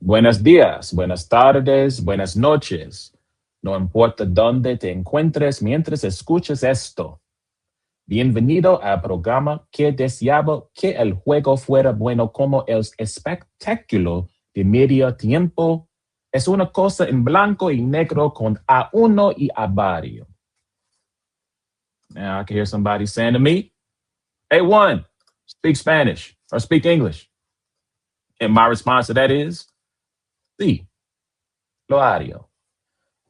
Buenos días, buenas tardes, buenas noches. No importa dónde te encuentres mientras escuches esto. Bienvenido al programa que deseaba que el juego fuera bueno como el espectáculo de medio tiempo. Es una cosa en blanco y negro con a uno y a varios. Now I can hear somebody saying to me, hey, one, speak Spanish or speak English. And my response to that is, sí, lo hario.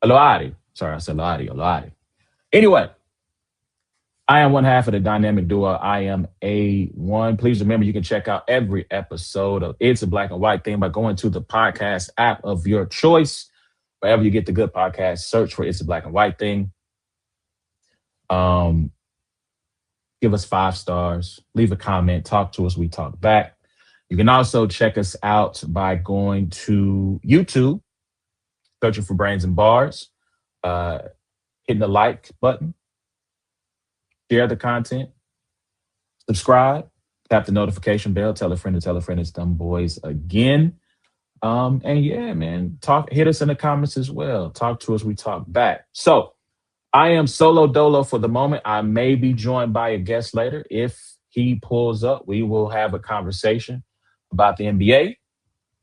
Lo hario. Sorry, I said lo hario, lo hario. Anyway, I am one half of the dynamic duo. I am A1. Please remember you can check out every episode of It's a Black and White Thing by going to the podcast app of your choice. Wherever you get the good podcast, search for It's a Black and White Thing. Um, Give us 5 stars, leave a comment, talk to us, we talk back. You can also check us out by going to YouTube, searching for Brains and Bars, uh, hitting the like button, share the content, subscribe, tap the notification bell, tell a friend to tell a friend it's them boys again. And yeah, man, hit us in the comments as well. Talk to us, we talk back. So I am solo dolo for the moment. I may be joined by a guest later. If he pulls up, we will have a conversation about the NBA.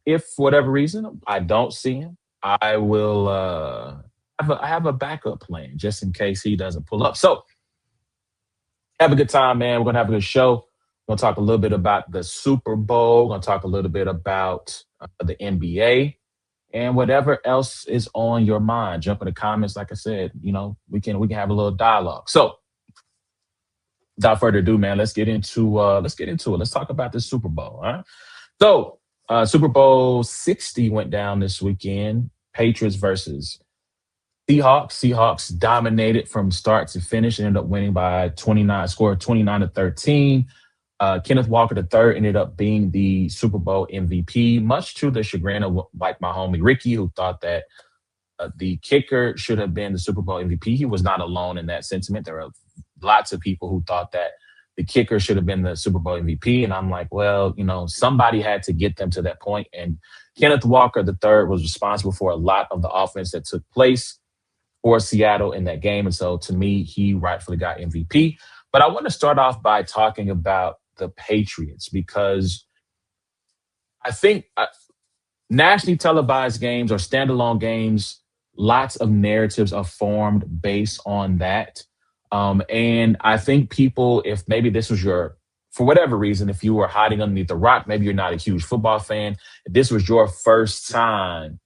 If for whatever reason I don't see him, I will I have a backup plan just in case he doesn't pull up. So have a good time, man. We're gonna have a good show. We're gonna talk a little bit about the Super Bowl. We're gonna talk a little bit about the NBA and whatever else is on your mind. Jump in the comments. Like I said, we can have a little dialogue. So without further ado, man, let's get into it. Let's talk about this Super Bowl. All right. So Super Bowl 60 went down this weekend. Patriots versus Seahawks. Seahawks dominated from start to finish. Ended up winning by 29. Scored 29-13. Kenneth Walker III ended up being the Super Bowl MVP, much to the chagrin of like my homie Ricky, who thought that the kicker should have been the Super Bowl MVP. He was not alone in that sentiment. There were lots of people who thought that the kicker should have been the Super Bowl MVP. And I'm like, well, somebody had to get them to that point. And Kenneth Walker III was responsible for a lot of the offense that took place for Seattle in that game. And so to me, he rightfully got MVP. But I want to start off by talking about the Patriots because I think nationally televised games or standalone games, lots of narratives are formed based on that. And I think people, if maybe this was for whatever reason, if you were hiding underneath the rock, maybe you're not a huge football fan, if this was your first time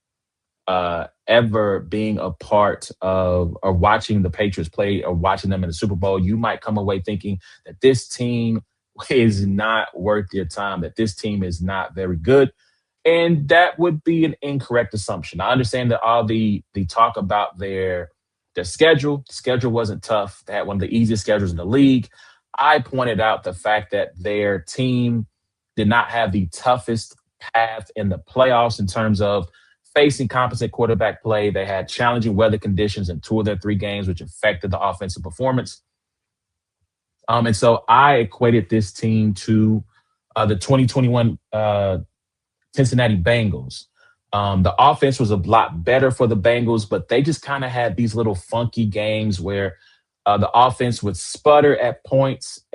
ever being a part of or watching the Patriots play or watching them in the Super Bowl, you might come away thinking that this team is not worth your time, that this team is not very good. And that would be an incorrect assumption. I understand that all the talk about their schedule wasn't tough. They had one of the easiest schedules in the league. I pointed out the fact that their team did not have the toughest path in the playoffs in terms of facing competent quarterback play. They had challenging weather conditions in 2 of their 3 games, which affected the offensive performance. And so I equated this team to the 2021 Cincinnati Bengals. The offense was a lot better for the Bengals, but they just kind of had these little funky games where the offense would sputter at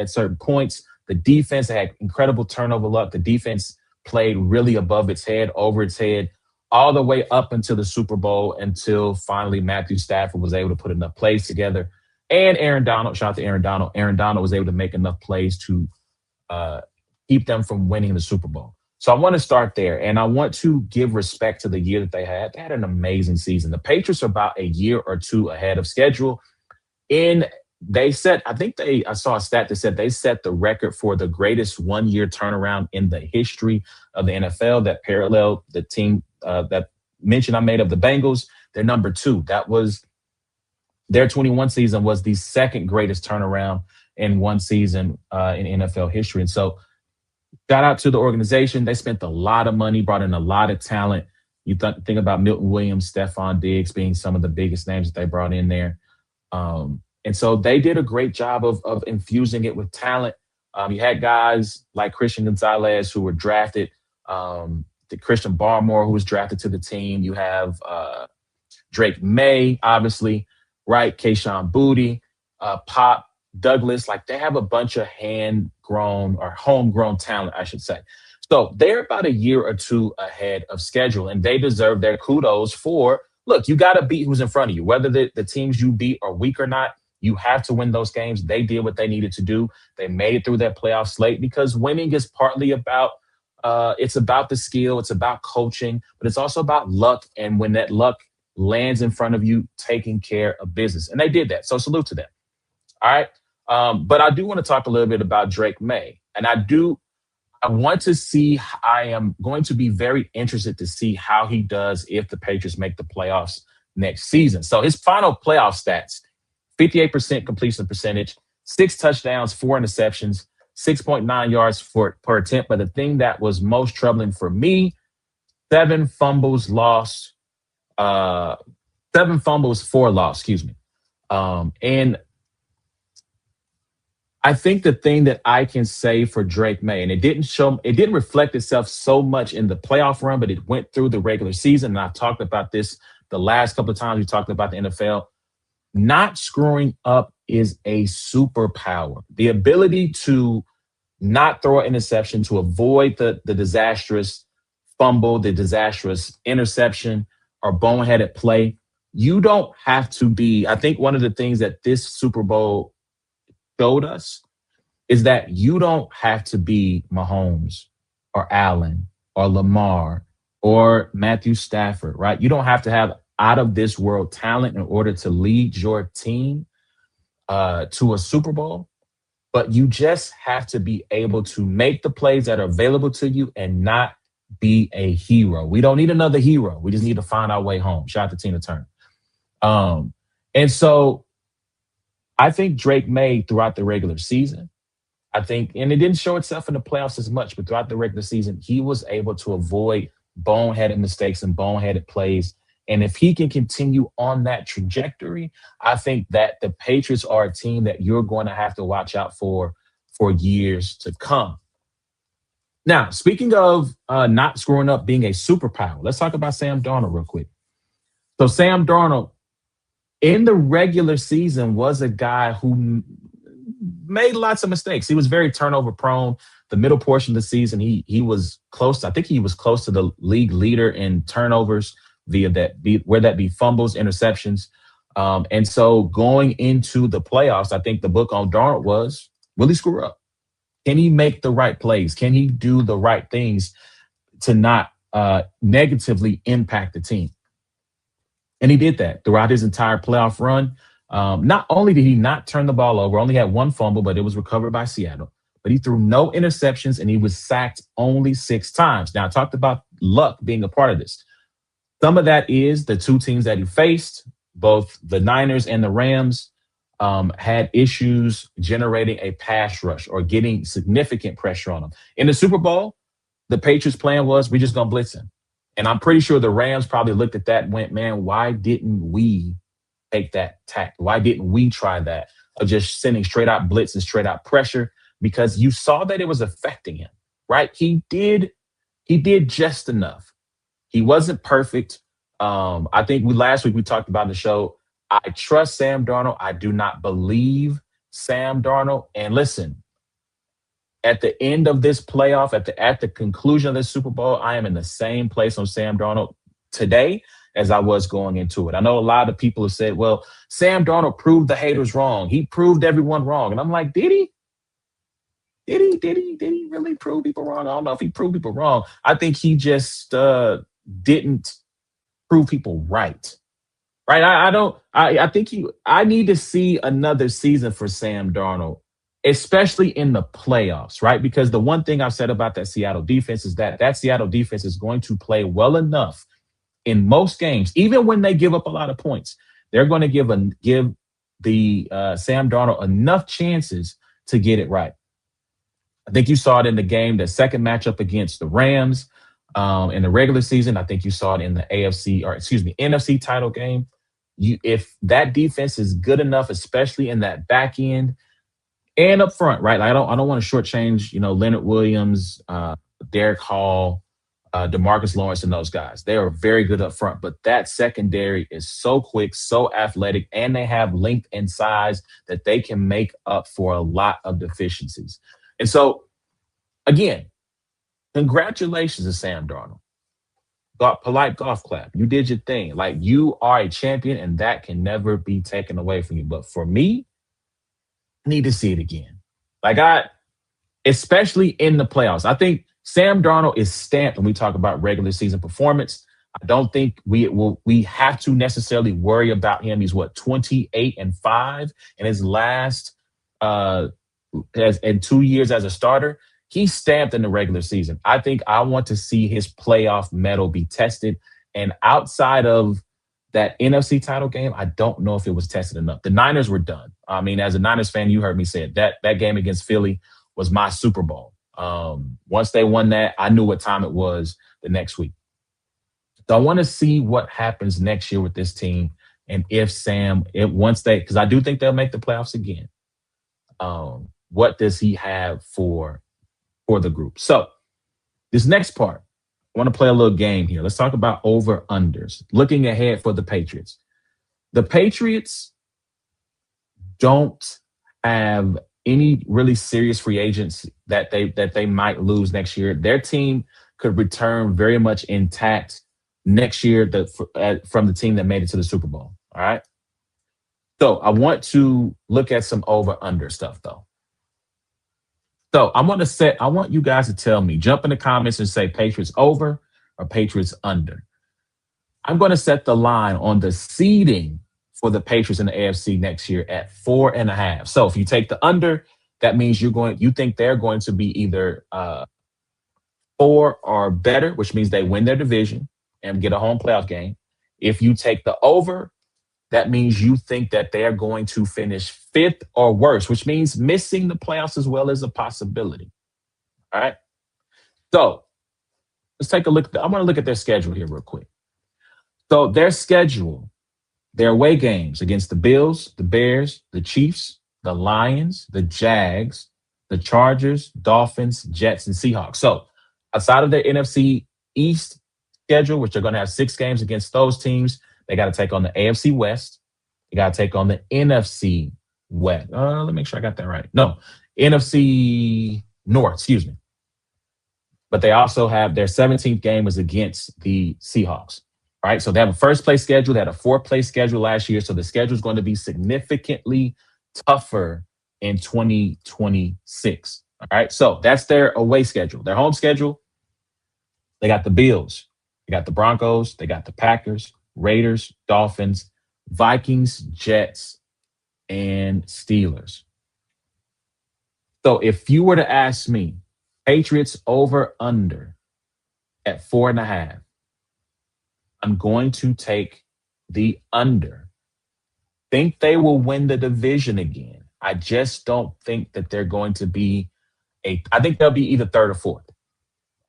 certain points. The defense had incredible turnover luck. The defense played really above its head, over its head, all the way up until the Super Bowl, until finally Matthew Stafford was able to put enough plays together. And Aaron Donald, shout out to Aaron Donald. Aaron Donald was able to make enough plays to keep them from winning the Super Bowl. So I want to start there, and I want to give respect to the year that they had. They had an amazing season. The Patriots are about a year or 2 ahead of schedule. I saw a stat that said they set the record for the greatest 1-year turnaround in the history of the NFL that paralleled the team that mention I made of the Bengals. They're number 2. That was their 21 season was the second greatest turnaround in one season in NFL history. And so shout out to the organization. They spent a lot of money, brought in a lot of talent. You think about Milton Williams, Stephon Diggs being some of the biggest names that they brought in there. And so they did a great job of infusing it with talent. You had guys like Christian Gonzalez who were drafted. the Christian Barmore, who was drafted to the team. You have Drake May, obviously, right? Kayshawn Booty, Pop Douglas. Like they have a bunch of hand grown or homegrown talent, I should say. So they're about a year or two ahead of schedule, and they deserve their kudos for look, you got to beat who's in front of you. Whether the teams you beat are weak or not, you have to win those games. They did what they needed to do. They made it through that playoff slate because winning is partly about it's about the skill, it's about coaching, but it's also about luck. And when that luck lands in front of you, taking care of business. And they did that. So salute to them. All right. But I do want to talk a little bit about Drake May. And I want to see, I am going to be very interested to see how he does if the Patriots make the playoffs next season. So his final playoff stats, 58% completion percentage, 6 touchdowns, 4 interceptions, 6.9 yards per attempt. But the thing that was most troubling for me, 7 fumbles lost, 7 fumbles, 4 lost, excuse me. And I think the thing that I can say for Drake May, and it didn't reflect itself so much in the playoff run, but it went through the regular season. And I've talked about this the last couple of times we talked about the NFL. Not screwing up is a superpower. The ability to not throw an interception, to avoid the disastrous fumble, the disastrous interception, or boneheaded play. You don't have to be, I think one of the things that this Super Bowl showed us is that you don't have to be Mahomes or Allen or Lamar or Matthew Stafford, right? You don't have to have out of this world talent in order to lead your team to a Super Bowl, but you just have to be able to make the plays that are available to you and not be a hero. We don't need another hero. We just need to find our way home. Shout out to Tina Turner. And so I think Drake May throughout the regular season, I think, and it didn't show itself in the playoffs as much, but throughout the regular season, he was able to avoid boneheaded mistakes and boneheaded plays. And if he can continue on that trajectory, I think that the Patriots are a team that you're going to have to watch out for years to come. Now, speaking of not screwing up being a superpower, let's talk about Sam Darnold real quick. So Sam Darnold, in the regular season, was a guy who made lots of mistakes. He was very turnover prone. The middle portion of the season, he was close. I think he was close to the league leader in turnovers where that be fumbles, interceptions. And so going into the playoffs, I think the book on Darnold was, will he screw up? Can he make the right plays? Can he do the right things to not negatively impact the team? And he did that throughout his entire playoff run. Not only did he not turn the ball over, only had 1 fumble, but it was recovered by Seattle. But he threw no interceptions and he was sacked only 6 times. Now, I talked about luck being a part of this. Some of that is the 2 teams that he faced, both the Niners and the Rams, had issues generating a pass rush or getting significant pressure on them. In the Super Bowl, the Patriots' plan was, we're just going to blitz him. And I'm pretty sure the Rams probably looked at that and went, man, why didn't we take that tack? Why didn't we try that of just sending straight out blitz and straight out pressure? Because you saw that it was affecting him, right? He did just enough. He wasn't perfect. I think last week we talked about the show. I trust Sam Darnold. I do not believe Sam Darnold. And listen, at the end of this playoff, at the conclusion of this Super Bowl, I am in the same place on Sam Darnold today as I was going into it. I know a lot of people have said, well, Sam Darnold proved the haters wrong. He proved everyone wrong. And I'm like, did he? Did he really prove people wrong? I don't know if he proved people wrong. I think he just didn't prove people right. Right? I need to see another season for Sam Darnold, especially in the playoffs, right? Because the one thing I've said about that Seattle defense is that Seattle defense is going to play well enough in most games, even when they give up a lot of points. They're going to give the Sam Darnold enough chances to get it right. I think you saw it in the game, the second matchup against the Rams in the regular season. I think you saw it in the NFC title game. If that defense is good enough, especially in that back end and up front, right? Like I don't want to shortchange, Leonard Williams, Derek Hall, DeMarcus Lawrence and those guys. They are very good up front, but that secondary is so quick, so athletic, and they have length and size that they can make up for a lot of deficiencies. And so, again, congratulations to Sam Darnold. Polite golf clap. You did your thing. Like, you are a champion, and that can never be taken away from you. But for me, I need to see it again. Like, especially in the playoffs. I think Sam Darnold is stamped when we talk about regular season performance. I don't think we have to necessarily worry about him. He's 28-5 in his last in 2 years as a starter. He's stamped in the regular season. I think I want to see his playoff medal be tested. And outside of that NFC title game, I don't know if it was tested enough. The Niners were done. I mean, as a Niners fan, you heard me say it. That game against Philly was my Super Bowl. Once they won that, I knew what time it was the next week. So I want to see what happens next year with this team, and because I do think they'll make the playoffs again. What does he have for the group? So this next part, I want to play a little game here. Let's talk about over-unders. Looking ahead for the Patriots. The Patriots don't have any really serious free agents that they might lose next year. Their team could return very much intact next year from the team that made it to the Super Bowl. All right. So I want to look at some over-under stuff, though. So I want you guys to tell me, jump in the comments and say Patriots over or Patriots under. I'm going to set the line on the seeding for the Patriots in the AFC next year at 4.5. So if you take the under, that means you think they're going to be either 4 or better, which means they win their division and get a home playoff game. If you take the over, that means you think that they are going to finish 5th or worse, which means missing the playoffs as well as a possibility. All right. So let's take a look. I want to look at their schedule here real quick. So their schedule, their away games against the Bills, the Bears, the Chiefs, the Lions, the Jags, the Chargers, Dolphins, Jets, and Seahawks. So outside of their NFC East schedule, which they're going to have 6 games against those teams, they got to take on the AFC West. They got to take on the NFC West. Let me make sure I got that right. No, NFC North, excuse me. But they also have their 17th game is against the Seahawks. Right. So they have a first place schedule. They had a 4th place schedule last year. So the schedule is going to be significantly tougher in 2026. All right. So that's their away schedule. Their home schedule, they got the Bills, they got the Broncos, they got the Packers, Raiders, Dolphins, Vikings, Jets, and Steelers. So if you were to ask me, Patriots over under at 4.5, I'm going to take the under. Think they will win the division again. I just don't think that they're going to be I think they'll be either 3rd or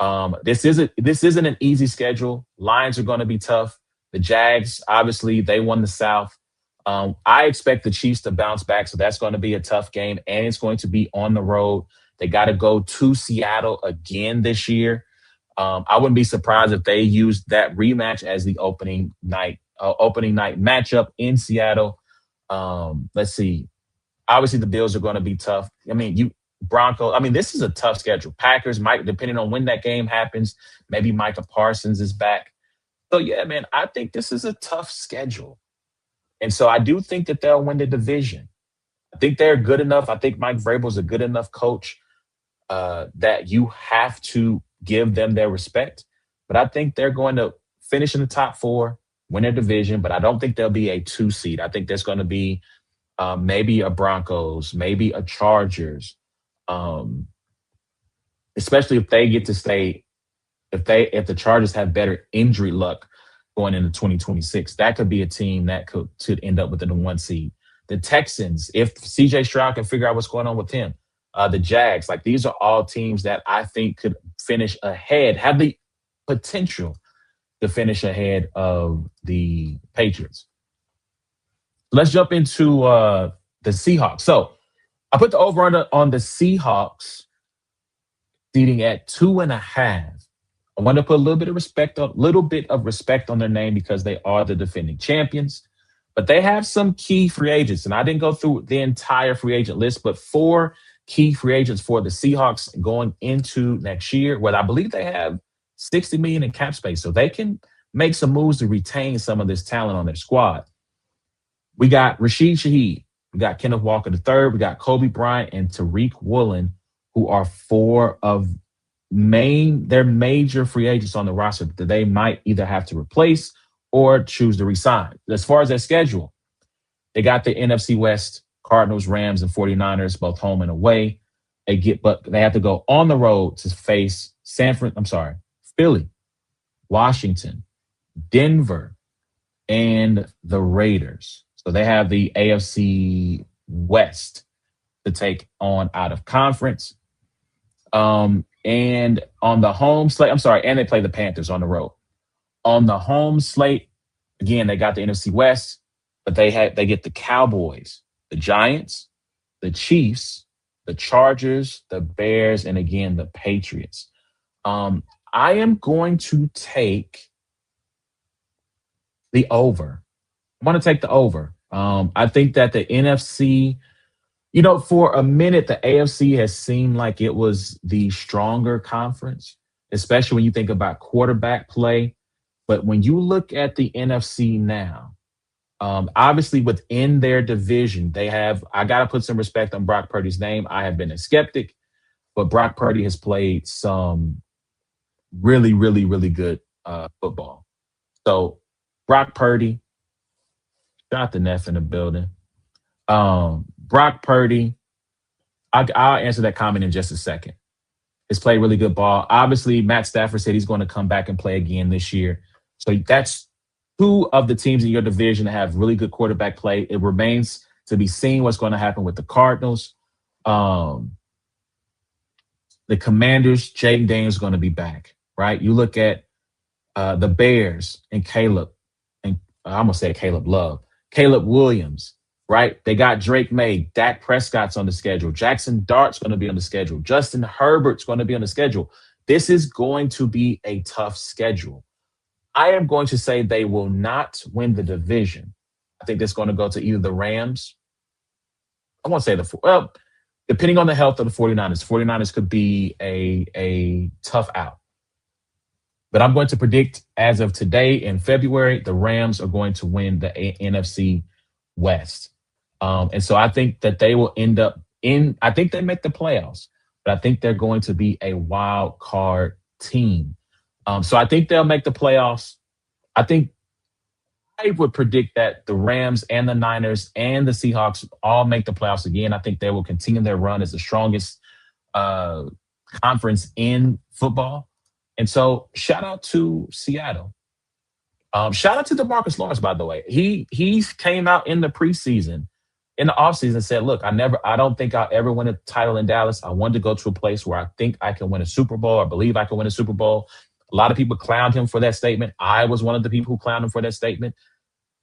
4th. This isn't an easy schedule. Lions are going to be tough. The Jags, obviously, they won the South. I expect the Chiefs to bounce back, so that's going to be a tough game, and it's going to be on the road. They got to go to Seattle again this year. I wouldn't be surprised if they used that rematch as the opening night matchup in Seattle. Let's see. Obviously, the Bills are going to be tough. I mean, Broncos. I mean, this is a tough schedule. Packers might, depending on when that game happens, maybe Micah Parsons is back. So, yeah, man, I think this is a tough schedule. And so I do think that they'll win the division. I think they're good enough. I think Mike Vrabel's a good enough coach that you have to give them their respect. But I think they're going to finish in the top 4, win their division, but I don't think they'll be a 2 seed. I think there's going to be maybe a Broncos, maybe a Chargers, especially if they get to stay, if the Chargers have better injury luck going into 2026. That could be a team that could end up within the 1 seed. The Texans, if CJ Stroud can figure out what's going on with him, the Jags, like these are all teams that I think could finish ahead, have the potential to finish ahead of the Patriots. Let's jump into the Seahawks. So I put the over-under on the Seahawks seating at 2.5. I want to put a little bit of respect on their name because they are the defending champions. But they have some key free agents, and I didn't go through the entire free agent list, but four key free agents for the Seahawks going into next year. Well, I believe they have 60 million in cap space, so they can make some moves to retain some of this talent on their squad. We got Rashid Shaheed, we got Kenneth Walker III, we got Kobe Bryant and Tariq Woolen, who are four of they're major free agents on the roster that they might either have to replace or choose to resign. As far as their schedule, they got the NFC West, Cardinals, Rams, and 49ers, both home and away. But they have to go on the road to face Philly, Washington, Denver, and the Raiders. So they have the AFC West to take on out of conference. And on the home slate, and they play the Panthers on the road. On the home slate, again, they got the NFC West, but they get the Cowboys, the Giants, the Chiefs, the Chargers, the Bears, and again the Patriots. I am going to take the over. I want to take the over. I think that the NFC, for a minute, the AFC has seemed like it was the stronger conference, especially when you think about quarterback play. But when you look at the NFC now, obviously within their division, I got to put some respect on Brock Purdy's name. I have been a skeptic, but Brock Purdy has played some really, really, really good football. So Brock Purdy, got the Neff in the building. Brock Purdy, I'll answer that comment in just a second. Has played really good ball. Obviously, Matt Stafford said he's going to come back and play again this year. So that's two of the teams in your division that have really good quarterback play. It remains to be seen what's going to happen with the Cardinals. The Commanders, Jaden Daniels is going to be back, right? You look at the Bears and Caleb, and I'm going to say Caleb Love, Caleb Williams, right? They got Drake May, Dak Prescott's on the schedule, Jackson Dart's going to be on the schedule, Justin Herbert's going to be on the schedule. This is going to be a tough schedule. I am going to say they will not win the division. I think that's going to go to either the Rams. I won't say depending on the health of the 49ers, 49ers could be a tough out. But I'm going to predict as of today in February, the Rams are going to win the NFC West. And so I think that they will end up I think they make the playoffs, but I think they're going to be a wild card team. So I think they'll make the playoffs. I would predict that the Rams and the Niners and the Seahawks all make the playoffs again. I think they will continue their run as the strongest conference in football. And so shout out to Seattle. Shout out to DeMarcus Lawrence, by the way. He came out in the preseason, in the offseason, and said, look, I don't think I'll ever win a title in Dallas. I wanted to go to a place where I think I can win a Super Bowl. I believe I can win a Super Bowl. A lot of people clowned him for that statement. I was one of the people who clowned him for that statement.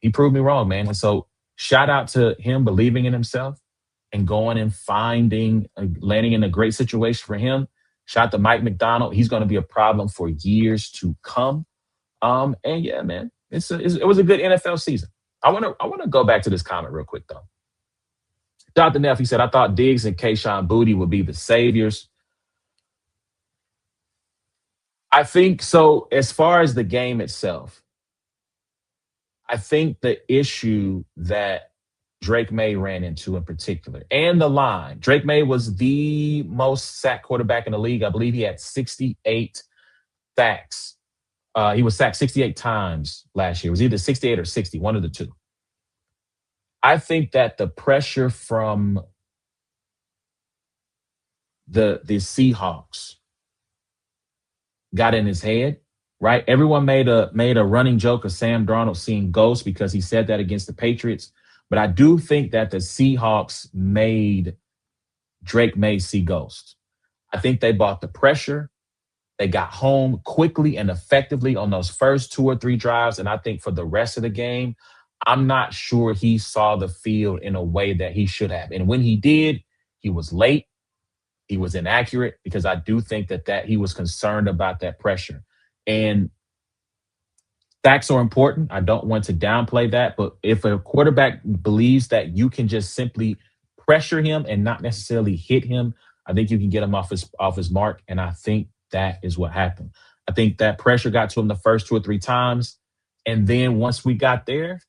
He proved me wrong, man. And so shout out to him believing in himself and going and landing in a great situation for him. Shout out to Mike McDonald. He's going to be a problem for years to come. And yeah, man, it was a good NFL season. I want to go back to this comment real quick though. Dr. Neff, he said, I thought Diggs and Kayshon Boutte would be the saviors. I think so. As far as the game itself, I think the issue that Drake May ran into in particular, and the line, Drake May was the most sacked quarterback in the league. I believe he had 68 sacks. He was sacked 68 times last year. It was either 68 or 60, one of the two. I think that the pressure from the Seahawks got in his head, right? Everyone made a running joke of Sam Darnold seeing ghosts because he said that against the Patriots. But I do think that the Seahawks made Drake May see ghosts. I think they bought the pressure. They got home quickly and effectively on those first 2 or 3 drives. And I think for the rest of the game, I'm not sure he saw the field in a way that he should have. And when he did, he was late. He was inaccurate because I do think that he was concerned about that pressure. And sacks are important. I don't want to downplay that, but if a quarterback believes that you can just simply pressure him and not necessarily hit him, I think you can get him off his mark. And I think that is what happened. I think that pressure got to him the first 2 or 3 times, and then once we got there,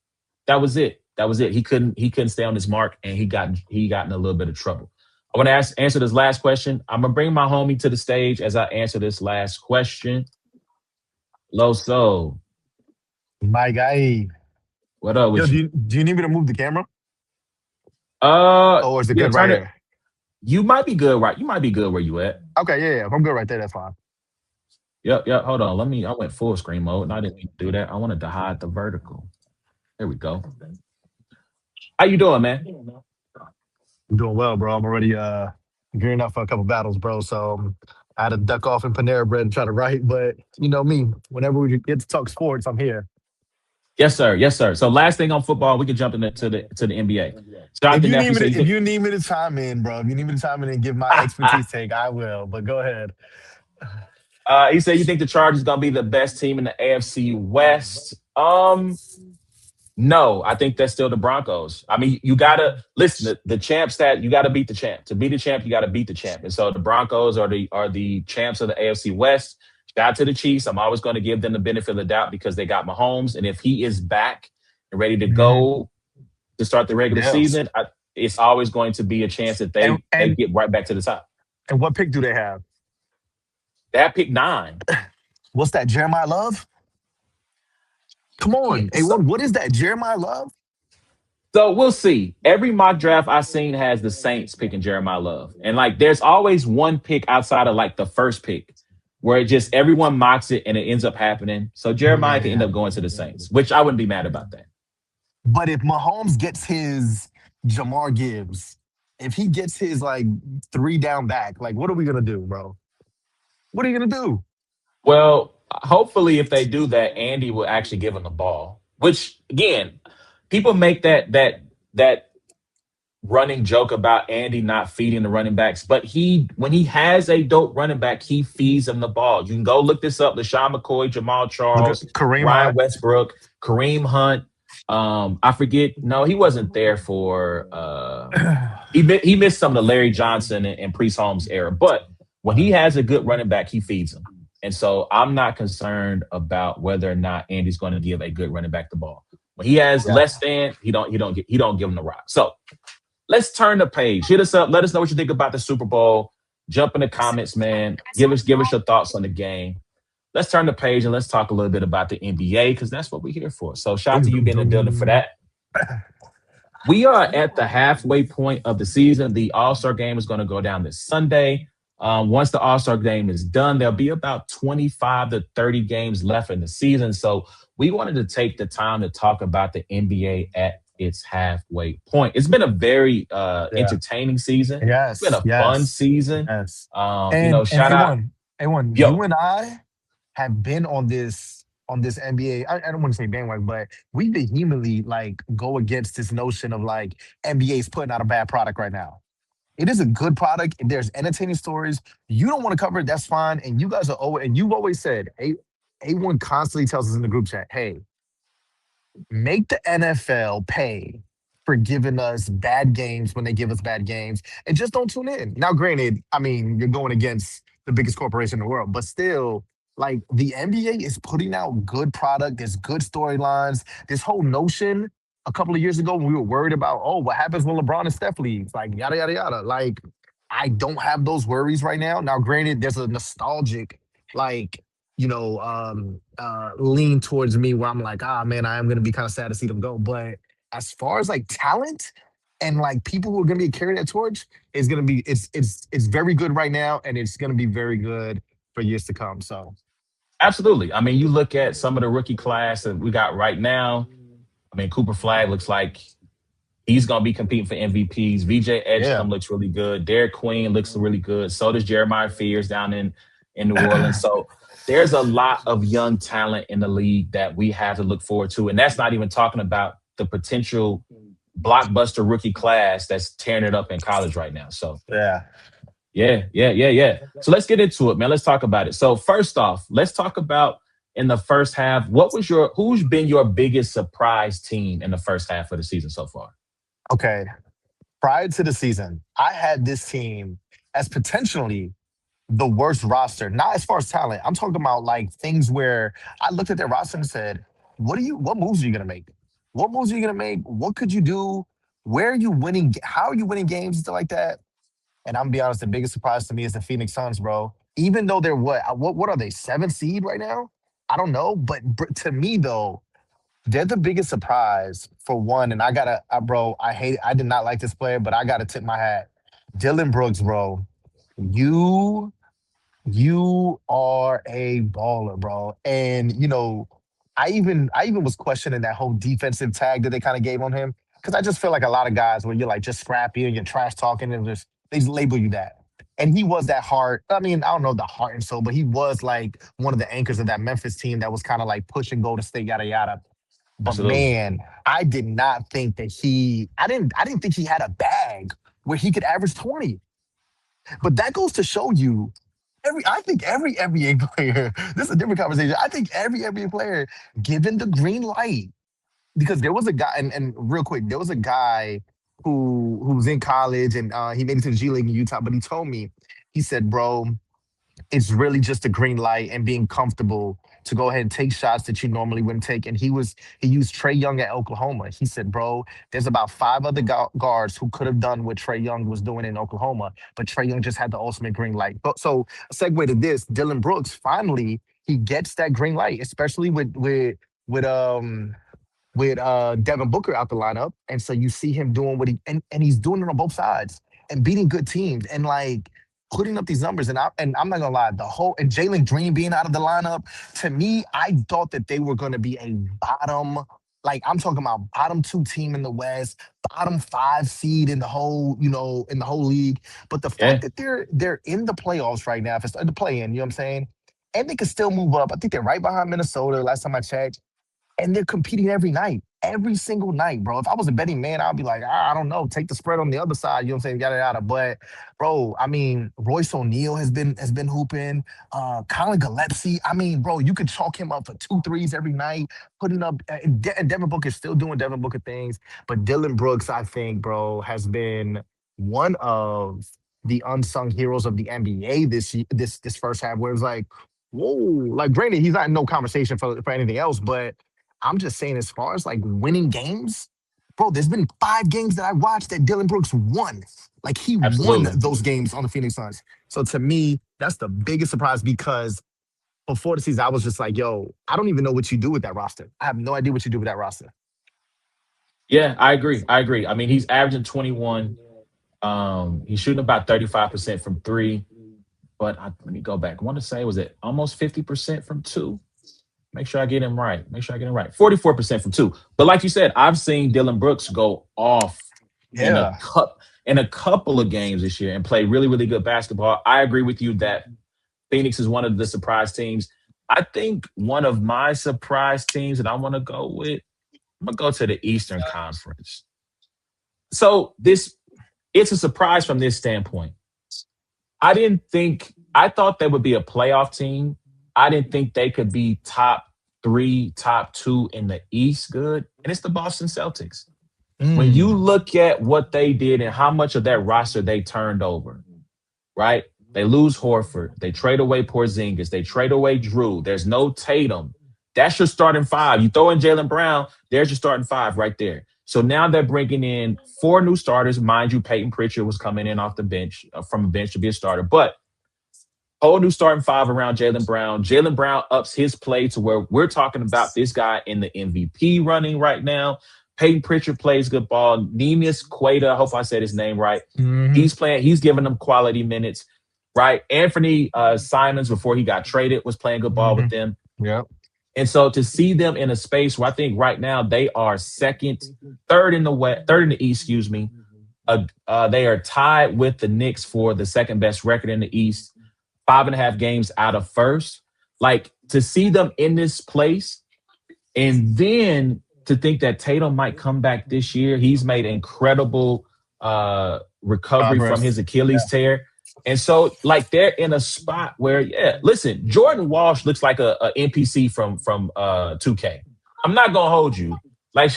that was it. That was it. He couldn't stay on his mark, and he got in a little bit of trouble. I want to answer this last question. I'm gonna bring my homie to the stage as I answer this last question. Loso, My guy. what up Yo, with you? do you need me to move the camera? Or is it Yeah, good right turn it. here? You might be good, right? You might be good where you at. Okay, yeah. If I'm good right there, that's fine. Yep, yep. Hold on. I went full screen mode, and I didn't mean to do that. I wanted to hide the vertical. There we go. How you doing, man? I'm doing well, bro. I'm already gearing up for a couple battles, bro. So I had to duck off in Panera Bread and try to write, but you know me. Whenever we get to talk sports, I'm here. Yes, sir. Yes, sir. So last thing on football, we can jump into the NBA. If Jonathan you need Nephew me said you to, if think. you need me to chime in, bro, if you need me to chime in and give my expertise take, I will. But go ahead. He said you think the Chargers gonna be the best team in the AFC West. No, I think that's still the Broncos. I mean, you gotta listen. The champs that you gotta beat the champ. To be the champ, you gotta beat the champ. And so the Broncos are the champs of the AFC West. Shout out to the Chiefs. I'm always going to give them the benefit of the doubt because they got Mahomes, and if he is back and ready to Mhm. go to start the regular Yeah. season, it's always going to be a chance that And they and get right back to the top. and what pick do they have? That pick 9. What's that? Jeremiah Love? Come Yeah, on. Hey, what is that? Jeremiah Love? so we'll see. Every mock draft I've seen has the Saints picking Jeremiah Love. And like there's always one pick outside of like the first pick where it just everyone mocks it and it ends up happening. So Jeremiah can end Yeah. up going to the Saints, which I wouldn't be mad about that. But if Mahomes gets his Jamar Gibbs, if he gets his like three down back, like what are we gonna do, bro? What are you gonna do? Well, hopefully if they do that, Andy will actually give him the ball. Which again, people make that running joke about Andy not feeding the running backs, but when he has a dope running back, he feeds them the ball. You can go look this up: LaShawn McCoy, Jamal Look at Charles, Kareem Ryan Hunt. Westbrook, Kareem Hunt. I forget. No, he wasn't there for. He missed some of the Larry Johnson and Priest Holmes era, but when he has a good running back, he feeds them. And so I'm not concerned about whether or not Andy's going to give a good running back the ball. When he has Yeah. less than, he don't give him the rock. So let's turn the page. Hit us up. Let us know what you think about the Super Bowl. Jump in the comments, man. Give us your thoughts on the game. Let's turn the page and let's talk a little bit about the NBA because that's what we're here for. So shout out Dum, to you dum, being in the building for dum. that. We are at the halfway point of the season. The All Star game is going to go down this Sunday. Once the All Star game is done, there'll be about 25 to 30 games left in the season. So we wanted to take the time to talk about the NBA at its halfway point. It's been a very Yeah. entertaining season. It's been Yes. a fun Yes. season. Yes. And Shout out, A1, yo, you and I have been on this NBA. I don't want to say bandwagon, but we vehemently like go against this notion of like NBA is putting out a bad product right now. It is a good product. There's entertaining stories. You don't want to cover it, that's fine. And you guys are always and you've always said A1 constantly tells us in the group chat, hey, make the NFL pay for giving us bad games when they give us bad games and just don't tune in. Now, granted, I mean, you're going against the biggest corporation in the world, but still, like the NBA is putting out good product. There's good storylines. This whole notion a couple of years ago when we were worried about, oh, what happens when LeBron and Steph leaves? Like, yada, yada, yada. Like, I don't have those worries right now. Now, granted, there's a nostalgic, like, lean towards me where I'm like, ah, man, I am gonna be kind of sad to see them go. But as far as like talent and like people who are gonna be carrying that torch, is gonna be it's very good right now, and it's gonna be very good for years to come. So absolutely. I mean, you look at some of the rookie class that we got right now. I mean, Cooper Flag looks like he's going to be competing for MVPs. VJ yeah. Edgecombe looks really good. Derek Queen looks really good. So does Jeremiah Fears down in New Orleans. So there's a lot of young talent in the league that we have to look forward to. And that's not even talking about the potential blockbuster rookie class that's tearing it up in college right now. So Yeah. yeah, yeah, yeah, yeah. So let's get into it, man. Let's talk about it. So first off, let's talk about in the first half. Who's been your biggest surprise team in the first half of the season so far? Okay. Prior to the season, I had this team as potentially the worst roster, not as far as talent. I'm talking about like things where I looked at their roster and said, what moves are you gonna make? What moves are you gonna make? What could you do? Where are you winning? How are you winning games and stuff like that? And I'm gonna be honest, the biggest surprise to me is the Phoenix Suns, bro. Even though they're what are they, 7th seed right now? I don't know. But to me though, they're the biggest surprise for one. And bro, I did not like this player, but I gotta tip my hat. Dylan Brooks, bro. You you are a baller, bro. And I even was questioning that whole defensive tag that they kind of gave on him. Because I just feel like a lot of guys where you're like just scrappy and you're trash talking and just they just label you that. And he was that heart. I mean, I don't know the heart and soul, but he was like one of the anchors of that Memphis team that was kind of like pushing Golden State, yada yada. But Absolutely. man, I did not think that I didn't think he had a bag where he could average 20. But that goes to show you I think every NBA player, this is a different conversation. I think every NBA player, given the green light, because there was a guy, and real quick, there was a guy who was in college and he made it to the G League in Utah, but he told me, he said, bro, it's really just a green light and being comfortable to go ahead and take shots that you normally wouldn't take. And he used Trey Young at Oklahoma. He said, bro, there's about five other guards who could have done what Trey Young was doing in Oklahoma, but Trey Young just had the ultimate green light. But so a segue to this, Dylan Brooks finally he gets that green light, especially with Devin Booker out the lineup. And so you see him doing and he's doing it on both sides and beating good teams and like putting up these numbers. And I'm not gonna lie, the whole and Jalen Green being out of the lineup, to me, I thought that they were gonna be a bottom, like I'm talking about bottom two team in the West, bottom 5 seed in the whole league. But the fact Yeah, that they're in the playoffs right now, if it's the play in, you know what I'm saying? And they could still move up. I think they're right behind Minnesota last time I checked and they're competing every night, every single night, bro. If I was a betting man, I'd be like, I don't know, take the spread on the other side. You know what I'm saying? Yada yada. But bro, I mean, Royce O'Neal has been hooping. Colin Gillespie. I mean, bro, you could chalk him up for two threes every night, putting up. And Devin Booker's still doing Devin Booker things. But Dylan Brooks, I think, bro, has been one of the unsung heroes of the NBA this first half, where it's like, whoa, like granted, he's not in no conversation for anything else, but I'm just saying, as far as like winning games, bro, there's been 5 games that I watched that Dylan Brooks won. Like he won absolutely. those games on the Phoenix Suns. So to me, that's the biggest surprise because before the season, I was just like, yo, I don't even know what you do with that roster. I have no idea what you do with that roster. Yeah, I agree. I agree. I mean, he's averaging 21. He's shooting about 35% from three. But let me go back. I want to say, was it almost 50% from two? Make sure I get him right. Make sure I get him right. 44% from two. But like you said, I've seen Dylan Brooks go off in a Yeah. couple of games this year and play really, really good basketball. I agree with you that Phoenix is one of the surprise teams. I think one of my surprise teams that I want to go with, I'm gonna go to the Eastern Conference. So this it's a surprise from this standpoint. I thought they would be a playoff team. I didn't think they could be top three, top two in the East good. And it's the Boston Celtics. When you Mm. look at what they did and how much of that roster they turned over, right? They lose Horford. They trade away Porzingis. They trade away Drew. There's no Tatum. That's your starting five. You throw in Jalen Brown, there's your starting five right there. So now they're bringing in 4 new starters. Mind you, Peyton Pritchard was coming in off the bench, from a bench to be a starter. But whole new starting five around Jalen Brown. Jalen Brown ups his play to where we're talking about this guy in the MVP running right now. Peyton Pritchard plays good ball. Neemias Queta, I hope I said his name right. Hmm. He's giving them quality minutes, right? Anthony Simons, before he got traded, was playing good ball with Hmm. them. Yep. And so to see them in a space where I think right now they are third in the West, third in the East, excuse me. They are tied with the Knicks for the second best record in the East, 5.5 games out of first. Like to see them in this place, and then to think that Tatum might come back this year. He's made incredible recovery from Progress. his Achilles Yeah. tear. And so, like, they're in a spot where, yeah, listen, Jordan Walsh looks like a NPC from 2K. I'm not gonna hold you. Like,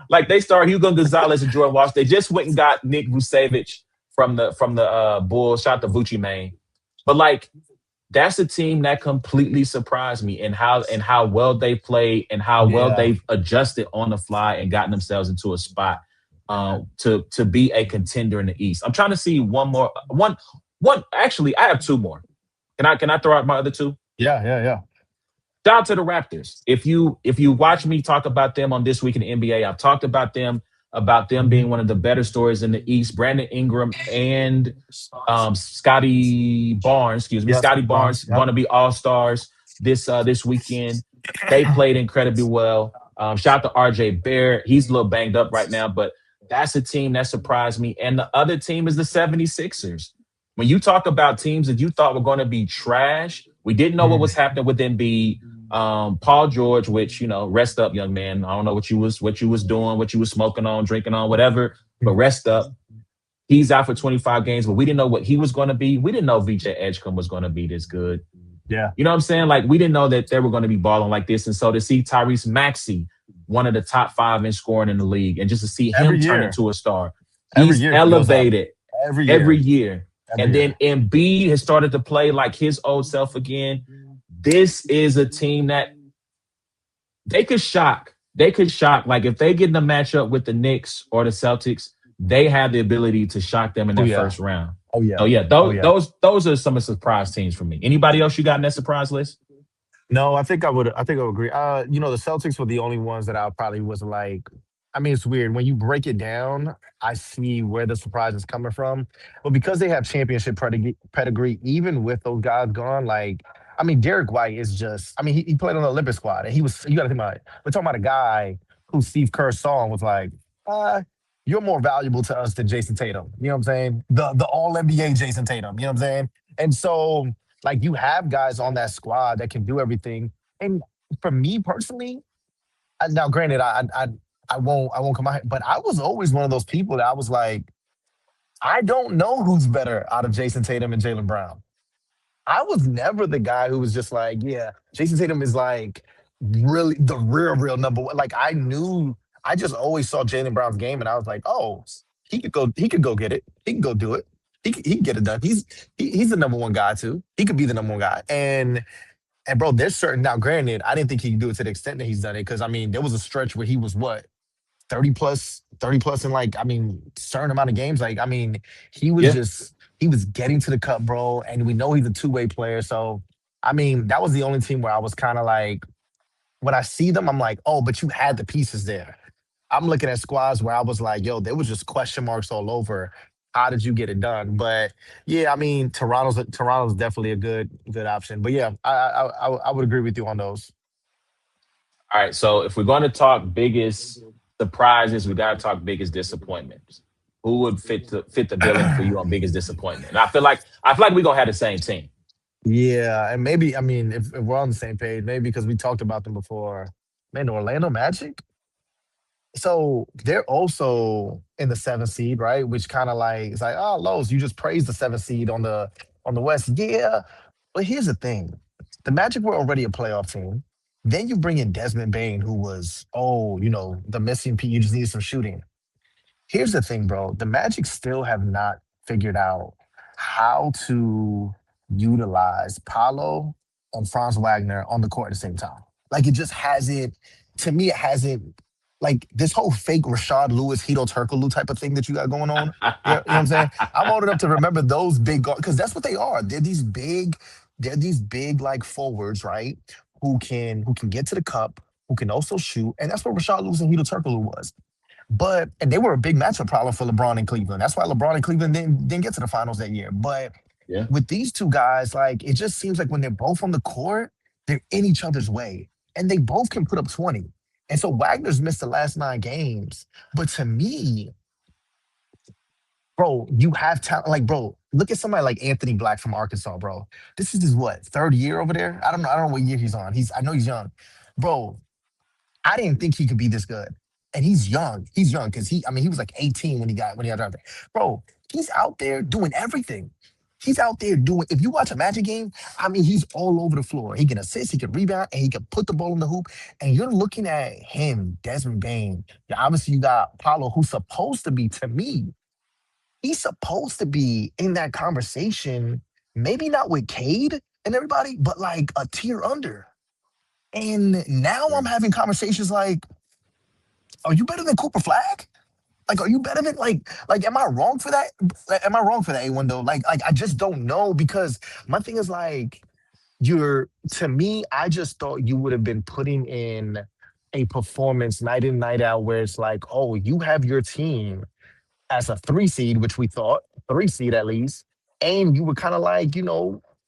like they started Hugo Gonzalez and Jordan Walsh. They just went and got Nick Vucevic from the Bulls. Shot the Vucci main. But like that's a team that completely surprised me and how well they played and how well Yeah, they've adjusted on the fly and gotten themselves into a spot to be a contender in the East. I'm trying to see one. Actually, I have two more. Can I throw out my other two? yeah, yeah, yeah. Shout out to the Raptors. If you watch me talk about them on This Week in the NBA, I've talked about them Mhm. being one of the better stories in the East. Brandon Ingram and Scotty Barnes, excuse me, Yes, Scotty Barnes Barnes. going to be all stars this weekend. They Yep. played incredibly well. Shout out to RJ Barrett. He's a little banged up right now, but that's a team that surprised me. And the other team is the 76ers. When you talk about teams that you thought were going to be trash, we didn't know what Mm. was happening with Embiid. Paul George, which rest up, young man. I don't know what you was doing, what you was smoking on, drinking on, whatever, but rest up. He's out for 25 games, but we didn't know what he was going to be. We didn't know VJ Edgecombe was going to be this good. Yeah. You know what I'm saying? Like we didn't know that they were going to be balling like this. And so to see Tyrese Maxey, one of the top five in scoring in the league, and just to see him Every turn year, into a star, every he's year he goes up. elevated Every every year, year. every And then year. Embiid has started to play like his old self again. This is a team that they could shock. They could shock. Like if they get in a matchup with the Knicks or the Celtics, they have the ability to shock them in Oh that yeah. first round. Oh Oh yeah. yeah, Oh those yeah. those those are some of the surprise teams for me. Anybody else you got in that surprise list? No, I think I would. I think I would agree. The Celtics were the only ones that I probably was like. I mean, it's weird when you break it down. I see where the surprise is coming from, but because they have championship pedigree, even with those guys gone, like I mean, Derek White is just. I mean, he played on the Olympic squad, and he was. You got to think about it. We're talking about a guy who Steve Kerr saw and was like, uh, "You're more valuable to us than Jason Tatum." You know what I'm saying? The All NBA Jason Tatum. You know what I'm saying? And so like you have guys on that squad that can do everything. And for me personally, now granted, I won't come out, but I was always one of those people that I was like, I don't know who's better out of Jason Tatum and Jalen Brown. I was never the guy who was just like, yeah, Jason Tatum is like really the real number one. Like I knew, I just always saw Jalen Brown's game, and I was like, oh, he could go get it, he can go do it, he can get it done. He's the number one guy too. He could be the number one guy, and bro, there's certain now. Granted, I didn't think he could do it to the extent that he's done it because I mean, there was a stretch where he was what 30 plus in like I mean, certain amount of games. Like I mean, he was Yeah. just he was getting to the cup, bro. And we know he's a two-way player. So I mean, that was the only team where I was kind of like, when I see them, I'm like, oh, but you had the pieces there. I'm looking at squads where I was like, yo, there was just question marks all over. How did you get it done? But yeah, I mean, Toronto's definitely a good option. But yeah, I would agree with you on those. All right. So if we're going to talk biggest surprises, we got to talk biggest disappointments. Who would fit the billing for you on biggest disappointment? And I feel like we're gonna have the same team. Yeah, and maybe I mean, if we're on the same page, maybe because we talked about them before. Man, the Orlando Magic. So they're also in the seventh seed, right? Which kind of like it's like, oh, Los, you just praised the seventh seed on the West. Yeah, but here's the thing: the Magic were already a playoff team. Then you bring in Desmond Bain, who was, oh, the missing piece. You just needed some shooting. Here's the thing, bro. The Magic still have not figured out how to utilize Paolo and Franz Wagner on the court at the same time. Like it just hasn't. To me, it hasn't. Like this whole fake Rashad Lewis, Hedo Turkoglu type of thing that you got going on. You know what I'm saying? I'm old enough to remember those big guards because that's what they are. They're these big like forwards, right? Who can get to the cup, who can also shoot, and that's what Rashad Lewis and Hedo Turkoglu was. And they were a big matchup problem for LeBron in Cleveland. That's why LeBron and Cleveland didn't get to the finals that year. But Yeah. with these two guys, like it just seems like when they're both on the court, they're in each other's way. And they both can put up 20. And so Wagner's missed the last 9 games. But to me, bro, you have talent. Like, bro, look at somebody like Anthony Black from Arkansas, bro. This is his what, third year over there? I don't know. I don't know what year he's on. I know he's young. Bro, I didn't think he could be this good. And he's young. He's young because I mean, he was like 18 when he got drafted. Bro, he's out there doing everything. He's out there doing. If you watch a Magic game, I mean, he's all over the floor. He can assist, he can rebound, and he can put the ball in the hoop. And you're looking at him, Desmond Bain. Yeah, obviously, you got Paulo, who's supposed to be, to me, he's supposed to be in that conversation. Maybe not with Cade and everybody, but like a tier under. And now I'm having conversations like, are you better than Cooper Flag? Like, are you better than like? Am I wrong for that? Like, am I wrong for that, A1 though? Like I just don't know because my thing is like you're to me. I just thought you would have been putting in a performance night in night out where it's like, oh, you have your team as a 3 seed, which we thought 3 seed at least, and you were kind of like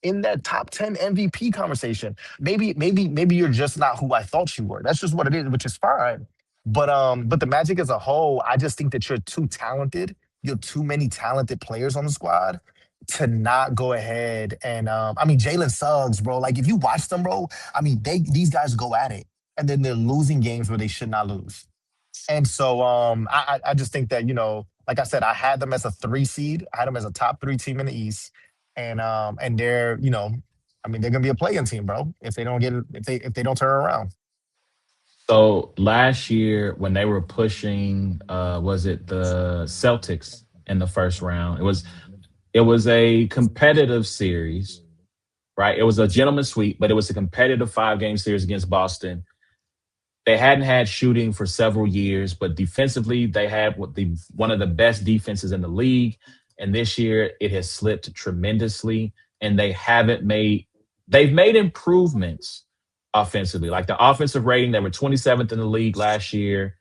in that top 10 MVP conversation. Maybe you're just not who I thought you were. That's just what it is, which is fine. But the Magic as a whole, I just think that you're too talented. You have too many talented players on the squad to not go ahead and I mean Jalen Suggs, bro. Like if you watch them, bro, I mean these guys go at it, and then they're losing games where they should not lose. And so I just think that, like I said, I had them as a 3 seed. I had them as a top 3 team in the East. And they're, I mean, they're gonna be a playing team, bro, if they don't get if they don't turn around. So last year when they were pushing, was it the Celtics in the first round? It was a competitive series, right? It was a gentleman's sweep, but it was a competitive 5 game series against Boston. They hadn't had shooting for several years, but defensively they had one of the best defenses in the league. And this year it has slipped tremendously, and they've made improvements offensively. Like the offensive rating, they were 27th in the league last year.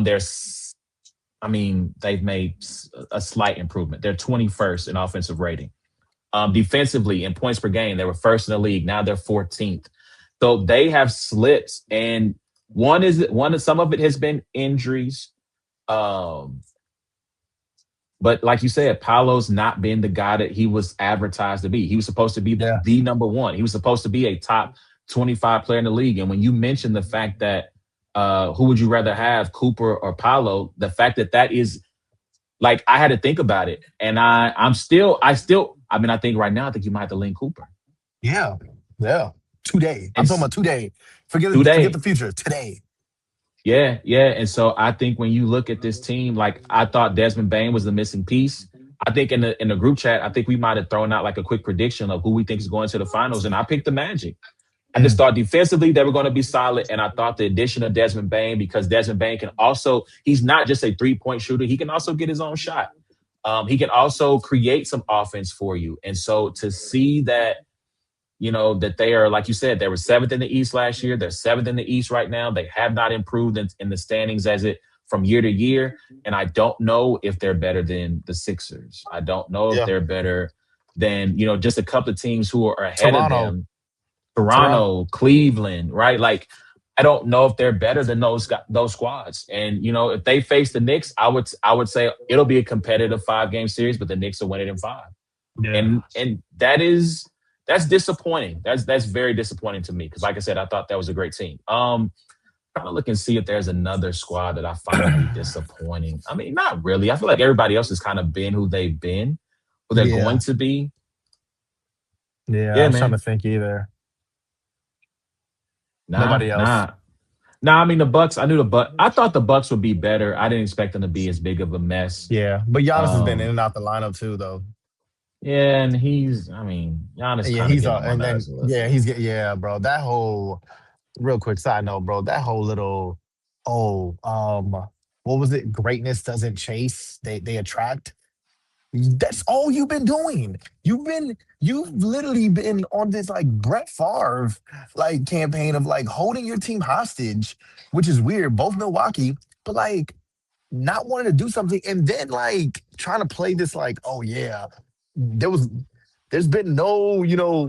There's I mean, they've made a slight improvement. They're 21st in offensive rating. Defensively, in points per game, they were first in the league. Now they're 14th. So they have slipped, and some of it has been injuries. Um, but like you said, Paolo's not been the guy that he was advertised to be. He was supposed to be Yeah. the number one. He was supposed to be a top 25 player in the league. And when you mentioned the fact that who would you rather have, Cooper or Paolo, the fact that that is like I had to think about it. And I mean, I think right now I think you might have to lean Cooper. Yeah. Yeah. Today. I'm talking It's about today. Forget the today. future. Today. Yeah, yeah. And so I think when you look at this team, like I thought Desmond Bain was the missing piece. I think in the group chat, I think we might have thrown out like a quick prediction of who we think is going to the finals, and I picked the Magic. I just Mm. thought defensively they were going to be solid, and I thought the addition of Desmond Bain, because Desmond Bain can also, he's not just a 3-point shooter, he can also get his own shot. He can also create some offense for you, and so to see that, that they are, like you said, they were seventh in the East last year. They're seventh in the East right now. They have not improved in the standings as it from year to year. And I don't know if they're better than the Sixers. I don't know if Yeah. they're better than, just a couple of teams who are ahead of Toronto. them. Toronto. Toronto, Cleveland, right? Like, I don't know if they're better than those squads. And if they face the Knicks, I would say it'll be a competitive 5 game series, but the Knicks will win it in 5. Yeah. And that's disappointing. That's very disappointing to me because, like I said, I thought that was a great team. Trying to look and see if there's another squad that I find to be disappointing. I mean, not really. I feel like everybody else has kind of been who they've been, who they're going Yeah. to be. Yeah. I Yeah, was trying to man. think either. Nah, Nobody else. nah. Nah, I mean the Bucks. I knew I thought the Bucks would be better. I didn't expect them to be as big of a mess. Yeah. But Giannis has been in Um, and out the lineup too, though. yeah, and I mean, Giannis Yeah, kind of he's getting on my and nerves then a little yeah, bit. yeah, bro. That whole real quick side note, bro. That whole little oh what was it? Greatness doesn't chase, they attract. That's all you've been doing. You've literally been on this like Brett Favre like campaign of like holding your team hostage, which is weird, both Milwaukee, but like not wanting to do something and then like trying to play this like, oh yeah, there was there's been no,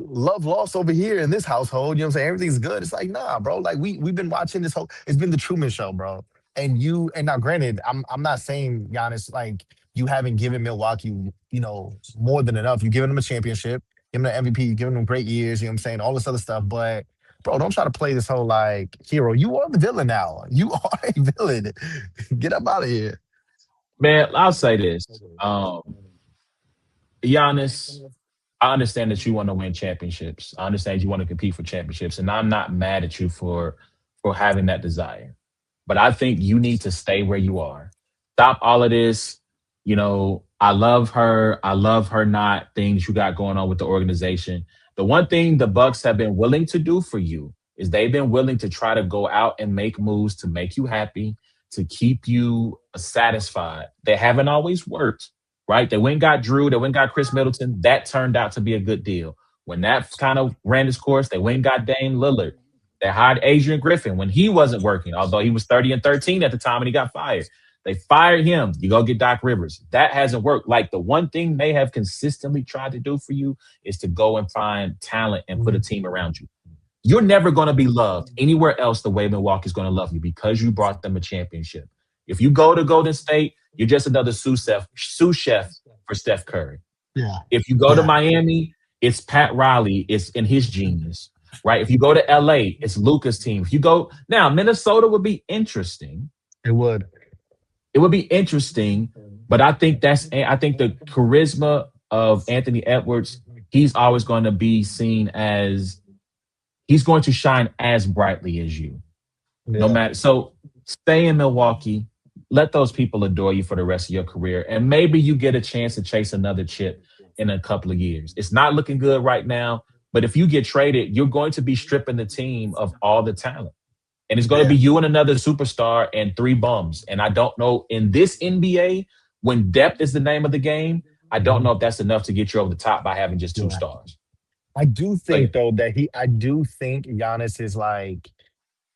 love lost over here in this household. You know what I'm saying? Everything's good. It's like, nah, bro. Like we've been watching this whole it's been the Truman Show, bro. And now granted, I'm not saying Giannis, like you haven't given Milwaukee, more than enough. You've given them a championship, given them an MVP, you've given them great years, you know what I'm saying? All this other stuff. But bro, don't try to play this whole like hero. You are the villain now. You are a villain. Get up out of here. Man, I'll say this. Giannis. I understand that you want to win championships. I understand you want to compete for championships, and I'm not mad at you for having that desire. But I think you need to stay where you are. Stop all of this. I love her. I love her not things you got going on with the organization. The one thing the Bucks have been willing to do for you is they've been willing to try to go out and make moves to make you happy, to keep you satisfied. They haven't always worked, right? They went and got Drew, they went and got Chris Middleton. That turned out to be a good deal. When that kind of ran its course, they went and got Dame Lillard. They hired Adrian Griffin when he wasn't working, although he was 30 and 13 at the time and he got fired. They fired him. You go get Doc Rivers. That hasn't worked. Like the one thing they have consistently tried to do for you is to go and find talent and put a team around you. You're never going to be loved anywhere else the way Milwaukee's going to love you because you brought them a championship. If you go to Golden State, you're just another sous chef for Steph Curry. Yeah, If you go to yeah, Miami, it's Pat Riley. It's in his genius, right? If you go to LA, it's Luca's team. If you go now, Minnesota would be interesting. it would. It would be interesting, but I think the charisma of Anthony Edwards, he's always going to be seen as he's going to shine as brightly as you. No Yeah, matter so stay in Milwaukee, let those people adore you for the rest of your career, and maybe you get a chance to chase another chip in a couple of years. It's not looking good right now, but if you get traded, you're going to be stripping the team of all the talent. And it's going to be yeah. you and another superstar and three bums. And I don't know in this NBA, when depth is the name of the game, I don't Mhm. know if that's enough to get you over the top by having just two Yeah. stars. I do think Like, though that I do think Giannis is like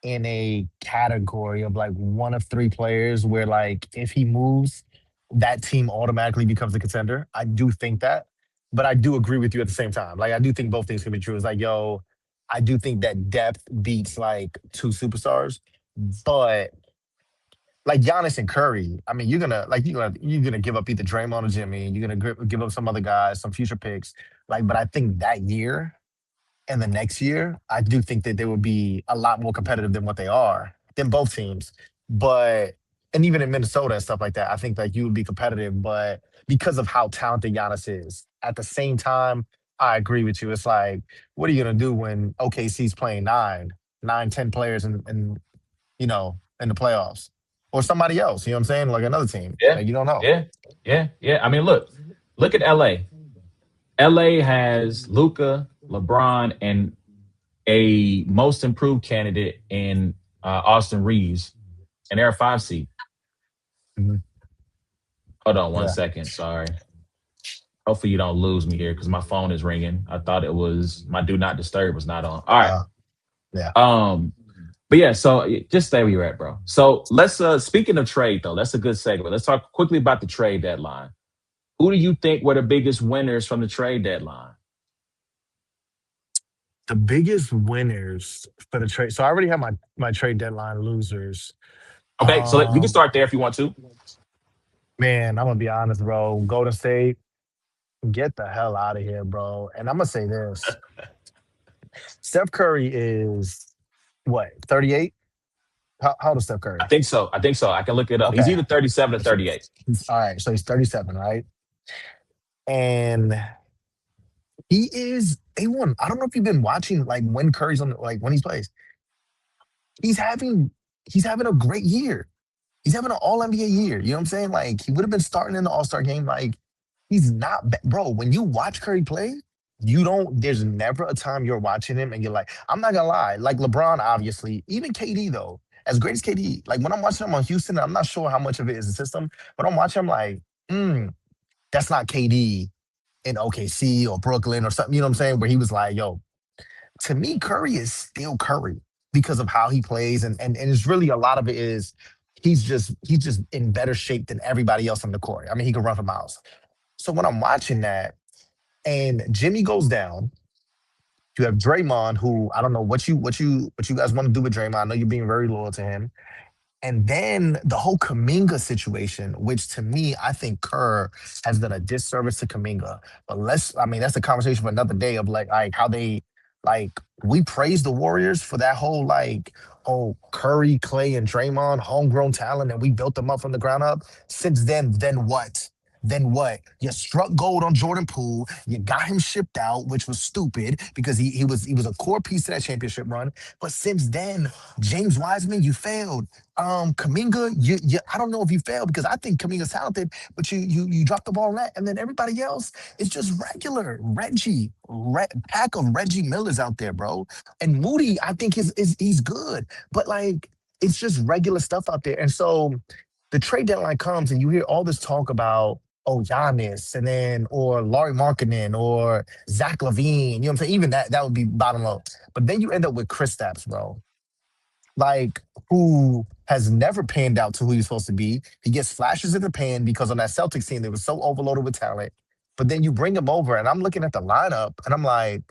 in a category of like one of three players where like if he moves, that team automatically becomes a contender. I do think that, but I do agree with you at the same time. Like I do think both things can be true. It's like yo, I do think that depth beats like two superstars, but like Giannis and Curry, I mean, you're gonna give up either Draymond or Jimmy. You're gonna give up some other guys, some future picks. Like, but I think that year and the next year, I do think that they would be a lot more competitive than what they are, than both teams. But and even in Minnesota and stuff like that, I think like you would be competitive, but because of how talented Giannis is. At the same time, I agree with you. It's like, what are you gonna do when OKC's playing 10 players in the playoffs? Or somebody else, you know what I'm saying? Like another team. yeah, Like you don't know. yeah, yeah. I mean, look at LA. LA has Luca, LeBron, and a most improved candidate in Austin Reeves, and they're a 5 seed. Mhm. Hold on one Yeah. second. Sorry. Hopefully you don't lose me here because my phone is ringing. I thought it was my do not disturb was not on. All right. Uh, yeah. Um, but yeah, so just stay where you're at, bro. So let's speaking of trade though, that's a good segue. Let's talk quickly about the trade deadline. Who do you think were the biggest winners from the trade deadline? The biggest winners for the trade. So I already have my trade deadline losers. Okay, so we can Um, start there if you want to. man, I'm gonna be honest, bro. Golden State, get the hell out of here, bro. And I'm gonna say this: Steph Curry is what 38. How old is Steph I Curry? think so. I think so. I can look it up. He's Okay, either 37 or 38. all right. So he's 37, right? And he is A1. I don't know if you've been watching like when Curry's on, like when he plays. He's having he's having a great year. He's having an all NBA year. You know what I'm saying? Like he would have been starting in the All-Star game. Like he's not bro. When you watch Curry play, you don't, there's never a time you're watching him and you're like, I'm not gonna lie, like LeBron, obviously, even KD though, as great as KD, like when I'm watching him on Houston, I'm not sure how much of it is the system, but I'm watching him like, that's not KD in OKC or Brooklyn or something, you know what I'm saying? Where he was like, yo, to me, Curry is still Curry because of how he plays, and it's really a lot of it is he's just in better shape than everybody else on the court. I mean, he can run for miles. So when I'm watching that, and Jimmy goes down, you have Draymond, who I don't know what you guys want to do with Draymond. I know you're being very loyal to him. And then the whole Kaminga situation, which to me, I think Kerr has done a disservice to Kaminga. But I mean, that's a conversation for another day of like how they, like, we praise the Warriors for that whole, like, oh, Curry, Clay, and Draymond, homegrown talent, and we built them up from the ground up. Since then what? Then what? You struck gold on Jordan Poole. You got him shipped out, which was stupid because he was a core piece to that championship run. But since then, James Wiseman, you failed. Kaminga, you I don't know if you failed because I think Kaminga's talented, but you dropped the ball on that, and then everybody else is just regular pack of Reggie Millers out there, bro. And Moody, I think is he's good, but like it's just regular stuff out there. And so the trade deadline comes and you hear all this talk about Giannis and then or Laurie Markkinen or Zach Levine. You know what I'm saying? Even that would be bottom low. But then you end up with Chris Stapps, bro. Like who has never panned out to who he's supposed to be. He gets flashes in the pan because on that Celtics team they were so overloaded with talent. But then you bring him over, and I'm looking at the lineup, and I'm like,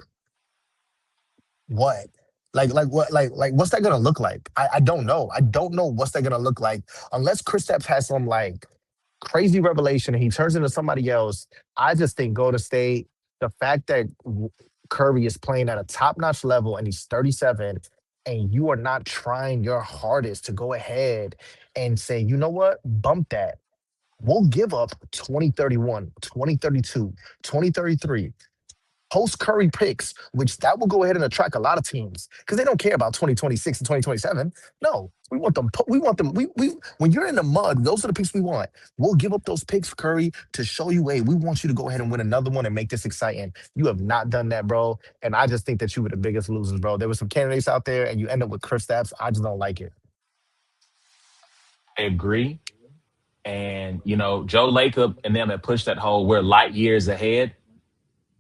what? Like what? Like what's that gonna look like? I don't know. I don't know what's that gonna look like unless Kristaps has some like crazy revelation and he turns into somebody else. I just think Golden State, the fact that Curry is playing at a top notch level and he's 37, and you are not trying your hardest to go ahead and say, you know what, bump that. We'll give up 2031, 2032, 2033 post Curry picks, which that will go ahead and attract a lot of teams because they don't care about 2026 and 2027. No, we want them. We want them. We when you're in the mud, those are the picks we want. We'll give up those picks, Curry, to show you, hey, we want you to go ahead and win another one and make this exciting. You have not done that, bro. And I just think that you were the biggest losers, bro. There were some candidates out there, and you end up with Chris Stapps. I just don't like it. I agree. And, Joe Lacob and them have pushed that whole we're light years ahead.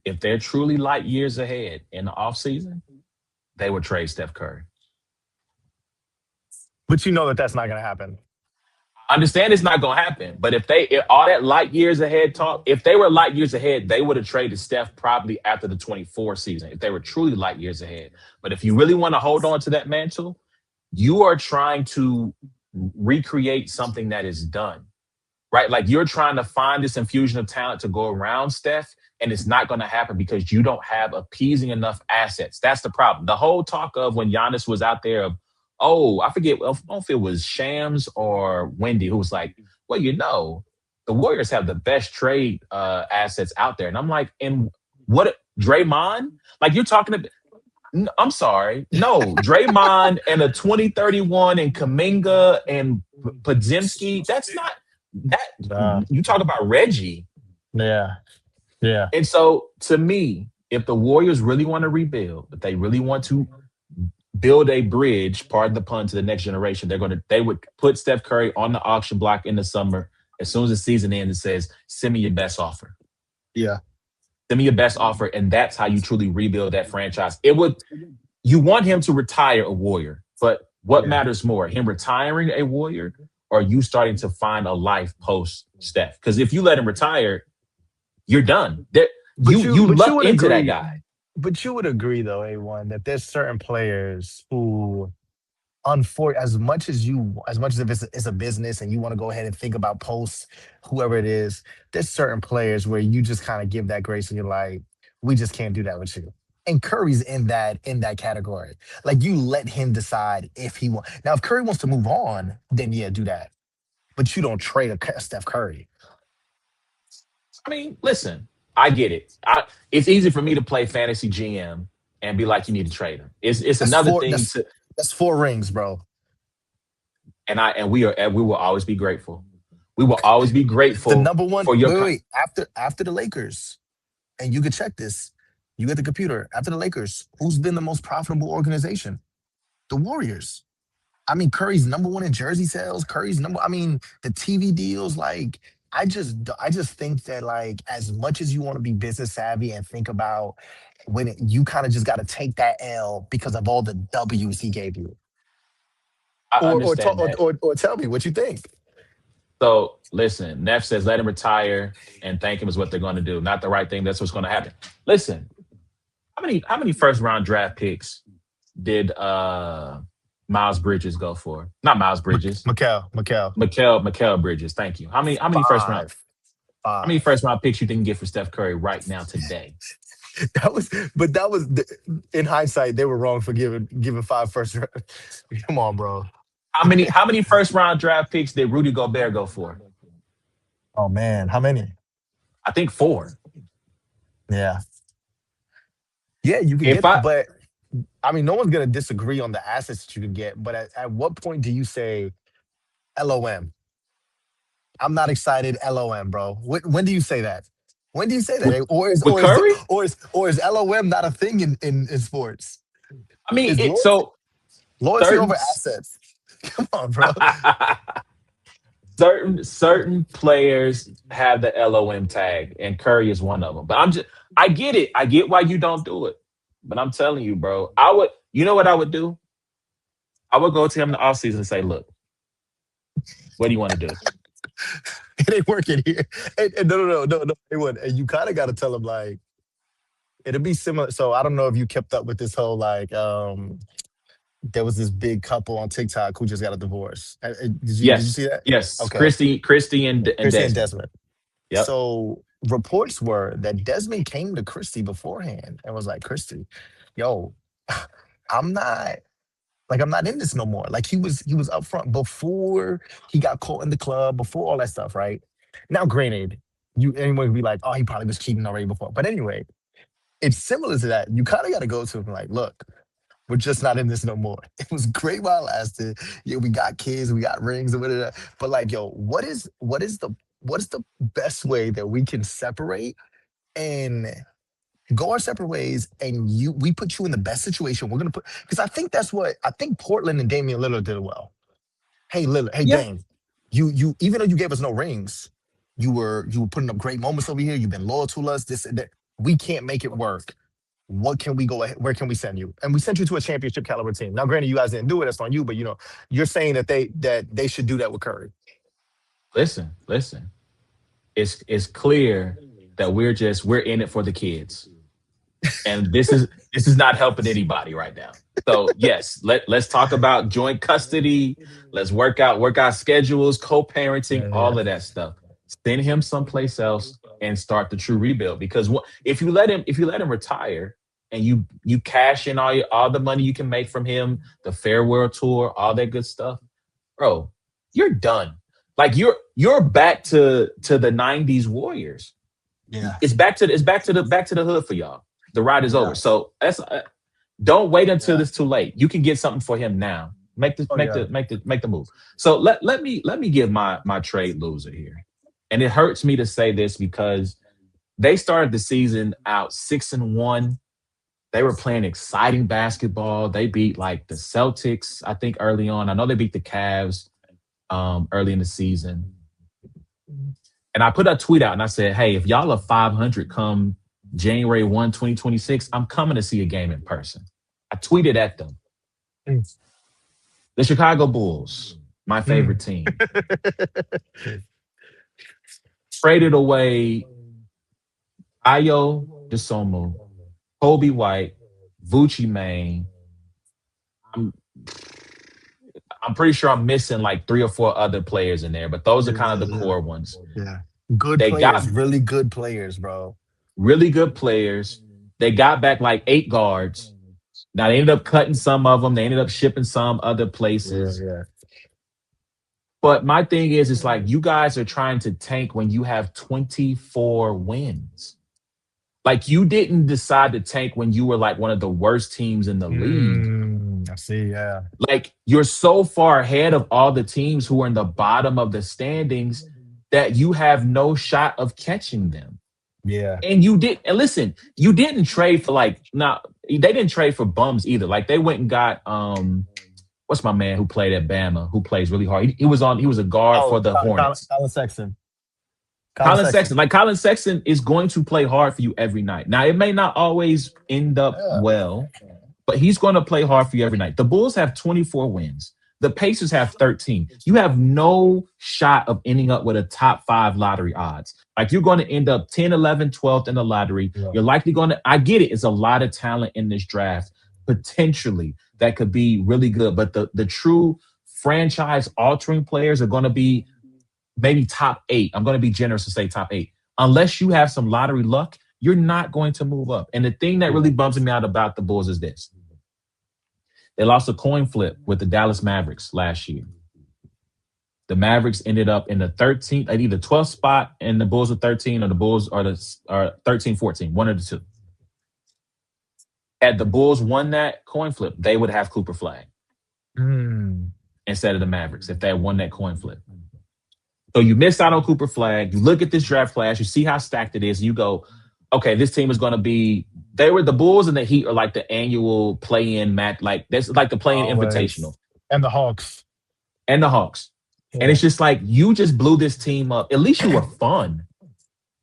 If they're truly light years ahead in the offseason, they would trade Steph Curry. But you know that that's not going to happen. Understand it's not going to happen. But if all that light years ahead talk, if they were light years ahead, they would have traded Steph probably after the 24 season, if they were truly light years ahead. But if you really want to hold on to that mantle, you are trying to recreate something that is done, right? Like you're trying to find this infusion of talent to go around Steph, and it's not going to happen because you don't have appeasing enough assets. That's the problem. The whole talk of when Giannis was out there of, oh, I forget, I don't know if it was Shams or Wendy who was like, well, the Warriors have the best trade assets out there. And I'm like, and what, Draymond? Like you're talking about, I'm sorry. No, Draymond and a 2031 and Kaminga and Podzimski, that's not that. Uh, You talk about Reggie. yeah, yeah, And so to me, if the Warriors really want to rebuild, if they really want to build a bridge, pardon the pun, to the next generation, they would put Steph Curry on the auction block in the summer. As soon as the season ends, it says, send me your best offer. yeah. Send me your best offer. And that's how you truly rebuild that franchise. You want him to retire a Warrior, but what Yeah. matters more, him retiring a Warrior or you starting to find a life post Steph? Because if you let him retire, you're done. You But you luck would into that agree. guy. But you would agree, though, A1, that there's certain players who, as much as if it's a business and you want to go ahead and think about posts, whoever it is, there's certain players where you just kind of give that grace and you're like, we just can't do that with you. And Curry's in that category. Like you let him decide if he want. Now, if Curry wants to move on, then yeah, do that. But you don't trade a Steph Curry. I mean, listen, I get it. It's easy for me to play fantasy GM and be like, you need to trade him. It's That's another four. thing That's to, that's 4 rings, bro. and we will always be grateful. We will always be The grateful number one. for your. Wait. After the Lakers, and you could check this. You get the computer. After the Lakers, who's been the most profitable organization? The Warriors. I mean, Curry's number one in jersey sales. Curry's number. I mean, the TV deals. Like, I just think that like, as much as you want to be business savvy and think about you kind of just got to take that L because of all the W's he gave you, I or understand that. or tell me what you think. So listen, Neff says let him retire and thank him is what they're going to do. Not the right thing. That's what's going to happen. Listen, how many first round draft picks did Miles Bridges go for? Not Miles Bridges. Mikel, Mikael Bridges. Thank you. How many first round five, how many five. first round picks you think you can get for Steph Curry right now today? That was, but that was in hindsight they were wrong for giving five first. Come on, bro. How many first round draft picks did Rudy Gobert go for? Oh man, how many? I think 4. Yeah. Yeah, you could If get, I but I mean, no one's gonna disagree on the assets that you could get. But at what point do you say LOM? I'm not excited. LOM, bro. When do you say that? When do you say with that? with Curry, Or is LOM not a thing in sports? I mean Is it. So loyalty certain over assets? Come on, bro. certain players have the LOM tag, and Curry is one of them. But I get it. I get why you don't do it. But I'm telling you, bro, I would. You know what I would do? I would go to him in the offseason and say, look, what do you want to do? It ain't working here. And no, it wouldn't. And you kind of got to tell him like it'll be similar. So I don't know if you kept up with this whole like there was this big couple on TikTok who just got a divorce. Did you Yes, see that? yes, Okay, Christy, and Christy and Desmond. Desmond. Yep. So reports were that Desmond came to Christy beforehand and was like, Christy, yo, I'm not I'm not in this no more. Like he was upfront before he got caught in the club, before all that stuff, right? Now, granted, anyone would be like, oh, he probably was cheating already before. But anyway, it's similar to that. You kind of got to go to him like, look, we're just not in this no more. It was great while it lasted. Yeah, we got kids, we got rings, and whatever. But like, yo, what is the best way that we can separate and go our separate ways? And we put you in the best situation. We're gonna put because I think Portland and Damian Lillard did well. Hey Lillard, hey Yeah. Dame, you even though you gave us no rings, you were putting up great moments over here. You've been loyal to us. This and that. We can't make it work. What can we go ahead? Where can we send you? And we sent you to a championship caliber team. Now, granted, you guys didn't do it. That's on you. But you're saying that they should do that with Curry. Listen. It's clear that we're in it for the kids, and this is not helping anybody right now. So yes, let's talk about joint custody. Let's work out schedules, co-parenting, Yeah, all of that stuff. Send him someplace else and start the true rebuild. Because if you let him retire and you cash in all the money you can make from him, the farewell tour, all that good stuff, bro, you're done. Like you're back to the '90s Warriors. yeah, It's back to the hood for y'all. The ride is over. yeah. So that's don't wait until Yeah. it's too late. You can get something for him now. Make the Oh make yeah. the make the make the move. So let me give my trade loser here. And it hurts me to say this because they started the season out 6-1. They were playing exciting basketball. They beat like the Celtics, I think, early on. I know they beat the Cavs early in the season. And I put a tweet out and I said, hey, if y'all are 500 come January 1, 2026, I'm coming to see a game in person. I tweeted at them. Mm. The Chicago Bulls, my Mm. favorite team, traded away Ayo DeSomo, Kobe White, Vucci Main. I'm, I'm pretty sure I'm missing like 3 or 4 other players in there, but those are Yeah, kind of the yeah, core ones. yeah. Good They players, got really good players, bro. really good players. They got back like 8 guards. Now they ended up cutting some of them. They ended up shipping some other Yeah, places. yeah. But my thing is, it's like you guys are trying to tank when you have 24 wins. Like you didn't decide to tank when you were like one of the worst teams in the league. I see. Yeah, Like you're so far ahead of all the teams who are in the bottom of the standings that you have no shot of catching them. yeah. And you did, and listen, you didn't trade for like now they didn't trade for bums either. Like they went and got what's my man who played at Bama who plays really hard. He was a guard Oh, for the Hornets. Colin Sexton. Colin Colin Sexton. Sexton, like Colin Sexton is going to play hard for you every night. Now it may not always end up Yeah. well, but he's going to play hard for you every night. The Bulls have 24 wins. The Pacers have 13. You have no shot of ending up with a top 5 lottery odds. Like you're going to end up 10, 11, 12th in the lottery. Yeah. You're likely going to, I get it, it's a lot of talent in this draft, potentially that could be really good. But the true franchise altering players are going to be maybe top 8. I'm going to be generous to say top 8. Unless you have some lottery luck, you're not going to move up. And the thing that really bums me out about the Bulls is this. They lost a coin flip with the Dallas Mavericks last year. The Mavericks ended up in the 13th, like either 12th spot, and the Bulls were 13, or the Bulls are 13, 14, one of the two. Had the Bulls won that coin flip, they would have Cooper Flag Mm. instead of the Mavericks if they had won that coin flip. So you missed out on Cooper Flag. You look at this draft class, you see how stacked it is, and you go, okay, this team is going to be. They were the Bulls and the Heat are like the annual play-in match, like that's like the play-in invitational, Always. And the Hawks. and the Hawks. And Yeah. it's just like you just blew this team up. At least you were fun.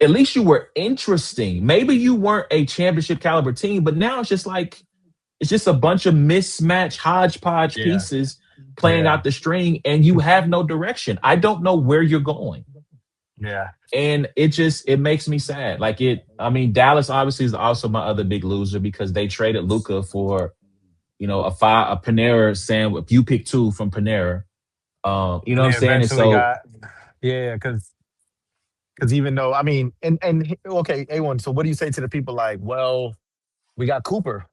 At least you were interesting. Maybe you weren't a championship caliber team, but now it's just like it's just a bunch of mismatched hodgepodge Yeah. pieces playing Yeah. out the string, and you have no direction. I don't know where you're going. Yeah. And it makes me sad. Like I mean, Dallas obviously is also my other big loser because they traded Luca for, a Panera sandwich. You pick two from Panera. You know what I'm And they saying? And eventually so got, yeah, because even though, I mean, okay, A1, so what do you say to the people like, well, we got Cooper.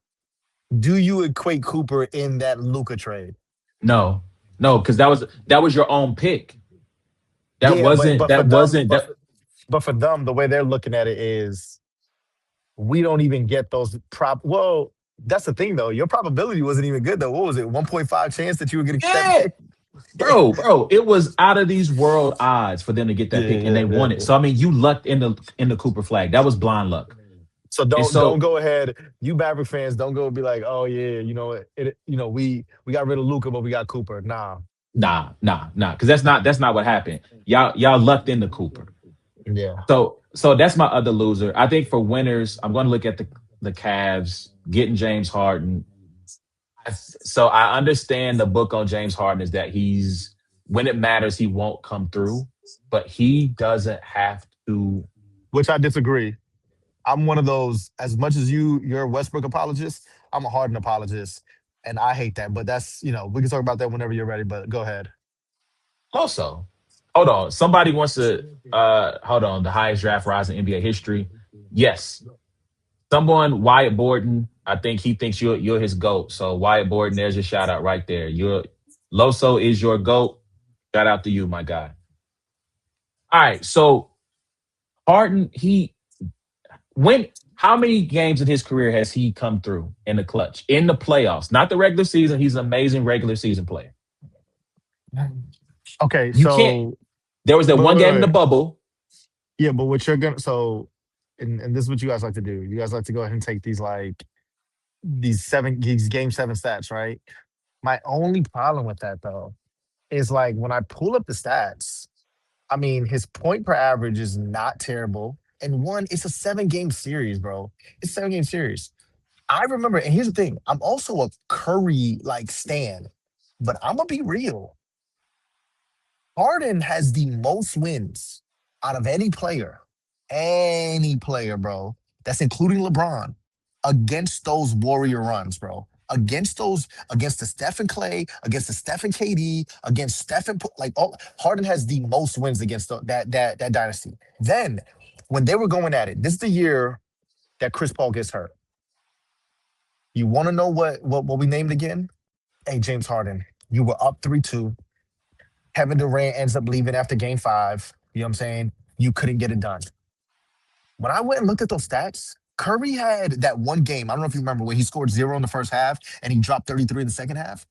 Do you equate Cooper in that Luca trade? no, no, because that was your own pick. That Yeah, but wasn't but for that them, wasn't that but for them, the way they're looking at it is we don't even get those well, that's the thing though. Your probability wasn't even good though. What was it? 1.5 chance that you were gonna get that yeah. pick? Bro, it was out of these world odds for them to get that Yeah, pick, and they yeah, yeah, won it. yeah. So I mean, you lucked in the Cooper Flag. That was blind luck. So And don't so go ahead. You Maverick fans, don't go be like, oh yeah, we got rid of Luca, but we got Cooper. Nah. nah, because that's not what happened. Y'all lucked into Cooper. Yeah. So that's my other loser. I think for winners, I'm going to look at the Cavs getting James Harden. So I understand the book on James Harden is that he's when it matters he won't come through, but he doesn't have to. Which I disagree. I'm one of those, as much as you're a Westbrook apologist, I'm a Harden apologist. And I hate that. But that's, we can talk about that whenever you're ready. But go ahead. Also, hold on. Somebody wants to hold on. The highest draft rise in NBA history. Yes, someone Wyatt Borden. I think he thinks you're his goat. So Wyatt Borden, there's your shout out right there. Your Loso is your goat. Shout out to you, my guy. All right, so Harden, he when how many games in his career has he come through in the clutch in the playoffs? Not the regular season. He's an amazing regular season player. Okay, You can't. so There was that but one wait, game in wait, the wait. bubble. Yeah, but what you're gonna and this is what you guys like to do. You guys like to go ahead and take these game seven stats, right? My only problem with that though is like when I pull up the stats, I mean, his point per average is not terrible. And one, it's a 7 game series, bro. It's a 7 game series. I remember, and here's the thing: I'm also a Curry like stan, but I'm gonna be real. Harden has the most wins out of any player, bro. That's including LeBron against those Warrior runs, bro. Against the Stephen Clay, against the Stephen KD, against Stephen, like all Harden has the most wins against that dynasty. Then, when they were going at it, this is the year that Chris Paul gets hurt. You want to know what we named again? Hey, James Harden, you were up 3-2. Kevin Durant ends up leaving after game 5. You know what I'm saying? You couldn't get it done. When I went and looked at those stats, Curry had that one game. I don't know if you remember where he scored 0 in the first half and he dropped 33 in the second half.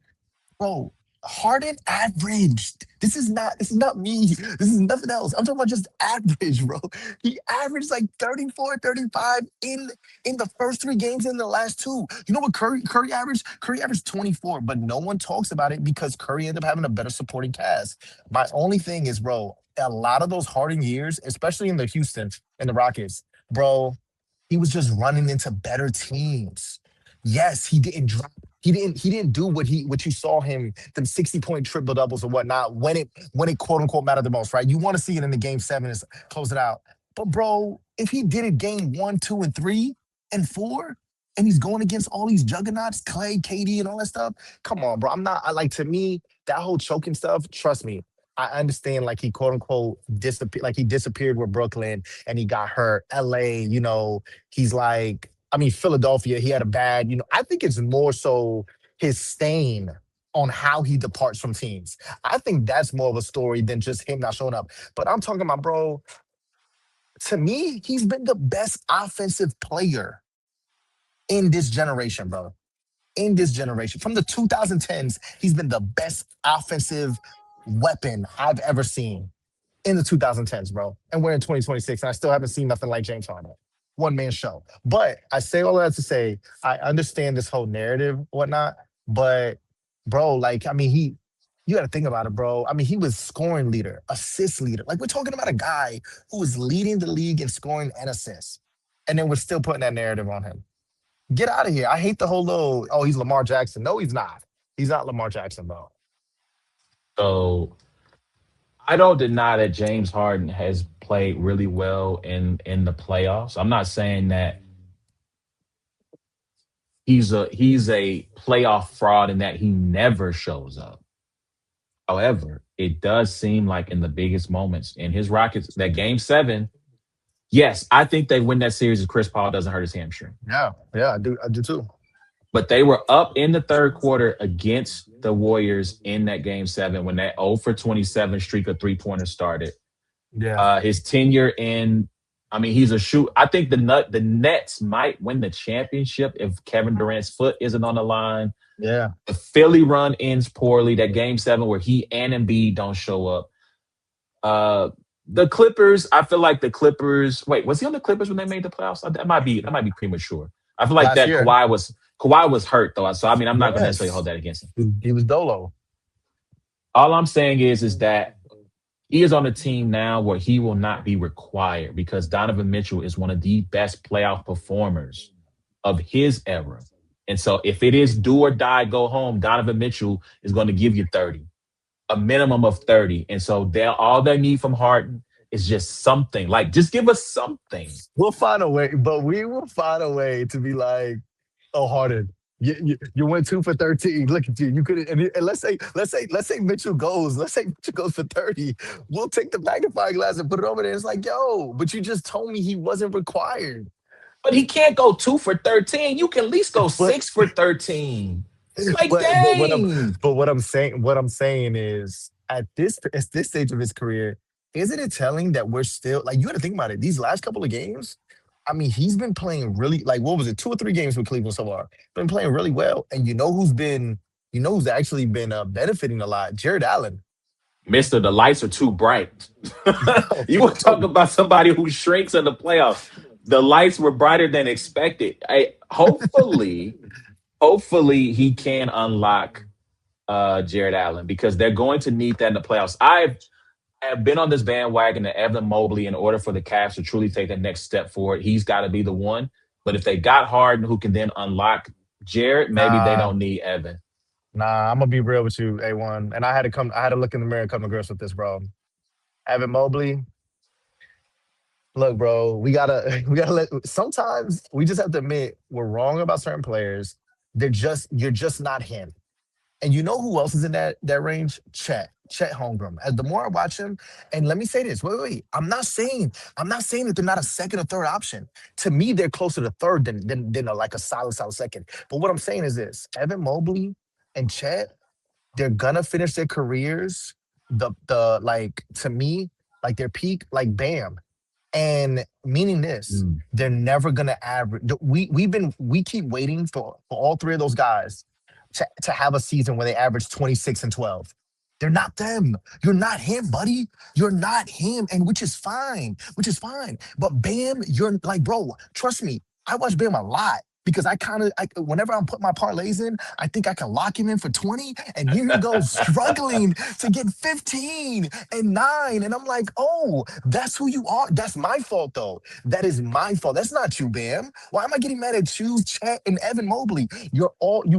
Bro, Harden averaged. This is not me. This is nothing else. I'm talking about just average, bro. He averaged like 34, 35 in the first 3 games and the last two. You know what Curry averaged? Curry averaged 24, but no one talks about it because Curry ended up having a better supporting cast. My only thing is, bro, a lot of those Harden years, especially in the Houston and the Rockets, bro, he was just running into better teams. Yes, he didn't do what you saw him, them 60-point triple doubles or whatnot, when it quote unquote mattered the most, right? You want to see it in the game 7 is close it out. But bro, if he did it game 1, 2, and 3 and 4, and he's going against all these juggernauts, Clay, KD, and all that stuff, come on, bro. I'm not I like to me, that whole choking stuff, trust me. I understand like he quote unquote disappeared, like he disappeared with Brooklyn and he got hurt. LA, he's like, I mean, Philadelphia, he had a bad, I think it's more so his stain on how he departs from teams. I think that's more of a story than just him not showing up. But I'm talking about, bro, to me, he's been the best offensive player in this generation, bro. In this generation. From the 2010s, he's been the best offensive weapon I've ever seen in the 2010s, bro. And we're in 2026, and I still haven't seen nothing like James Harden. One man show. But I say all that to say, I understand this whole narrative, whatnot. But, bro, like, I mean, you got to think about it, bro. I mean, he was scoring leader, assist leader. Like, we're talking about a guy who was leading the league in scoring and assists. And then we're still putting that narrative on him. Get out of here. I hate the whole little, oh, he's Lamar Jackson. No, he's not. He's not Lamar Jackson, bro. So I don't deny that James Harden has played really well in the playoffs. I'm not saying that he's a playoff fraud and that he never shows up. However, it does seem like in the biggest moments in his Rockets, that game 7, yes, I think they win that series if Chris Paul doesn't hurt his hamstring. Yeah, yeah, I do. I do too. But they were up in the third quarter against the Warriors in that game 7 when that 0 for 27 streak of 3-pointers started. Yeah, His tenure in, I mean, he's a shoot. I think the Nets might win the championship if Kevin Durant's foot isn't on the line. yeah. The Philly run ends poorly. That game 7 where he and Embiid don't show up. Uh, the Clippers, I feel like the Clippers. Wait, was he on the Clippers when they made the playoffs? That might be premature. I feel like Last that year. Kawhi was hurt though. So I mean, I'm not going to necessarily hold Yes. that against him. He was Dolo. All I'm saying is that he is on a team now where he will not be required because Donovan Mitchell is one of the best playoff performers of his era. And so if it is do or die, go home, Donovan Mitchell is going to give you 30, a minimum of 30. And so all they need from Harden is just something. Like, just give us something. We'll find a way, but we will find a way to be like, oh, Harden. You went 2 for 13. Look at you. You could and let's say Mitchell goes for 30. We'll take the magnifying glass and put it over there. It's like, yo, but you just told me he wasn't required. But he can't go 2 for 13. You can at least go But 6 for 13. Like, but dang. what I'm saying is at this stage of his career, isn't it telling that we're still like you got to think about it? These last couple of games, I mean, he's been playing really like what was it, 2 or 3 games with Cleveland so far? Been playing really well, and who's actually been benefiting a lot? Jared Allen. Mister, the lights are too bright. Bro, You want to talk about somebody who shrinks in the playoffs? The lights were brighter than expected. Hopefully, he can unlock Jared Allen because they're going to need that in the playoffs. I have been on this bandwagon to Evan Mobley in order for the Cavs to truly take the next step forward. He's got to be the one. But if they got Harden who can then unlock Jared, maybe they nah, don't need Evan. nah. I'm gonna be real with you, A1. And I had to come. I had to look in the mirror and come to grips with this, bro. Evan Mobley. Look, bro, we gotta let sometimes we just have to admit we're wrong about certain players. You're just not him. And you know who else is in that range? Chet Holmgren. As the more I watch him, and let me say this, wait. I'm not saying that they're not a second or third option. To me, they're closer to third than like a solid second. But what I'm saying is this: Evan Mobley and Chet, they're gonna finish their careers. The like to me, like their peak, like Bam. And meaning this, Mm. they're never gonna average. We keep waiting for all three of those guys to have a season where they average 26 and 12. They're not them. You're not him, buddy. You're not him, and which is fine. Which is fine. But Bam, you're like, bro, trust me. I watch Bam a lot because whenever I'm putting my parlays in, I think I can lock him in for 20. And here he goes struggling to get 15 and 9. And I'm like, oh, that's who you are. That's my fault, though. That is my fault. That's not you, Bam. Why am I getting mad at you, Chet, and Evan Mobley? You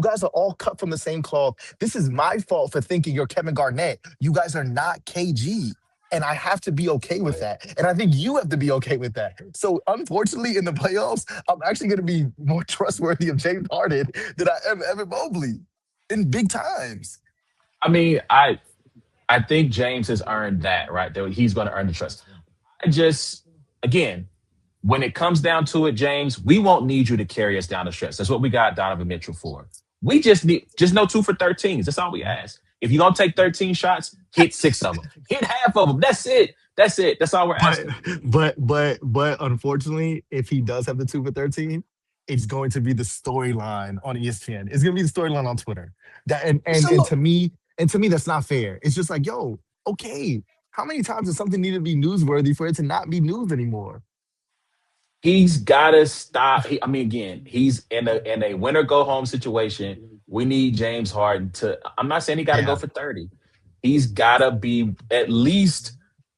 guys are all cut from the same cloth. This is my fault for thinking you're Kevin Garnett. You guys are not KG. And I have to be okay with that. And I think you have to be okay with that. So unfortunately, in the playoffs, I'm actually going to be more trustworthy of James Harden than I am Evan Mobley in big times. I mean, I think James has earned that, right? That he's going to earn the trust. I just, again, when it comes down to it, James, we won't need you to carry us down the stretch. That's what we got Donovan Mitchell for. We just need just no 2 for 13s. That's all we ask. If you're gonna take 13 shots, hit 6 of them. Hit half of them. That's it. That's it. That's all we're But asking. but unfortunately, if he does have the 2 for 13, it's going to be the storyline on ESPN. It's gonna be the storyline on Twitter. That It's a look. and to me that's not fair. It's just like, yo, okay, how many times does something need to be newsworthy for it to not be news anymore? He's gotta stop. I mean, again, he's in a win or go home situation. We need James Harden to. I'm not saying he got to go Yeah, for 30. He's gotta be at least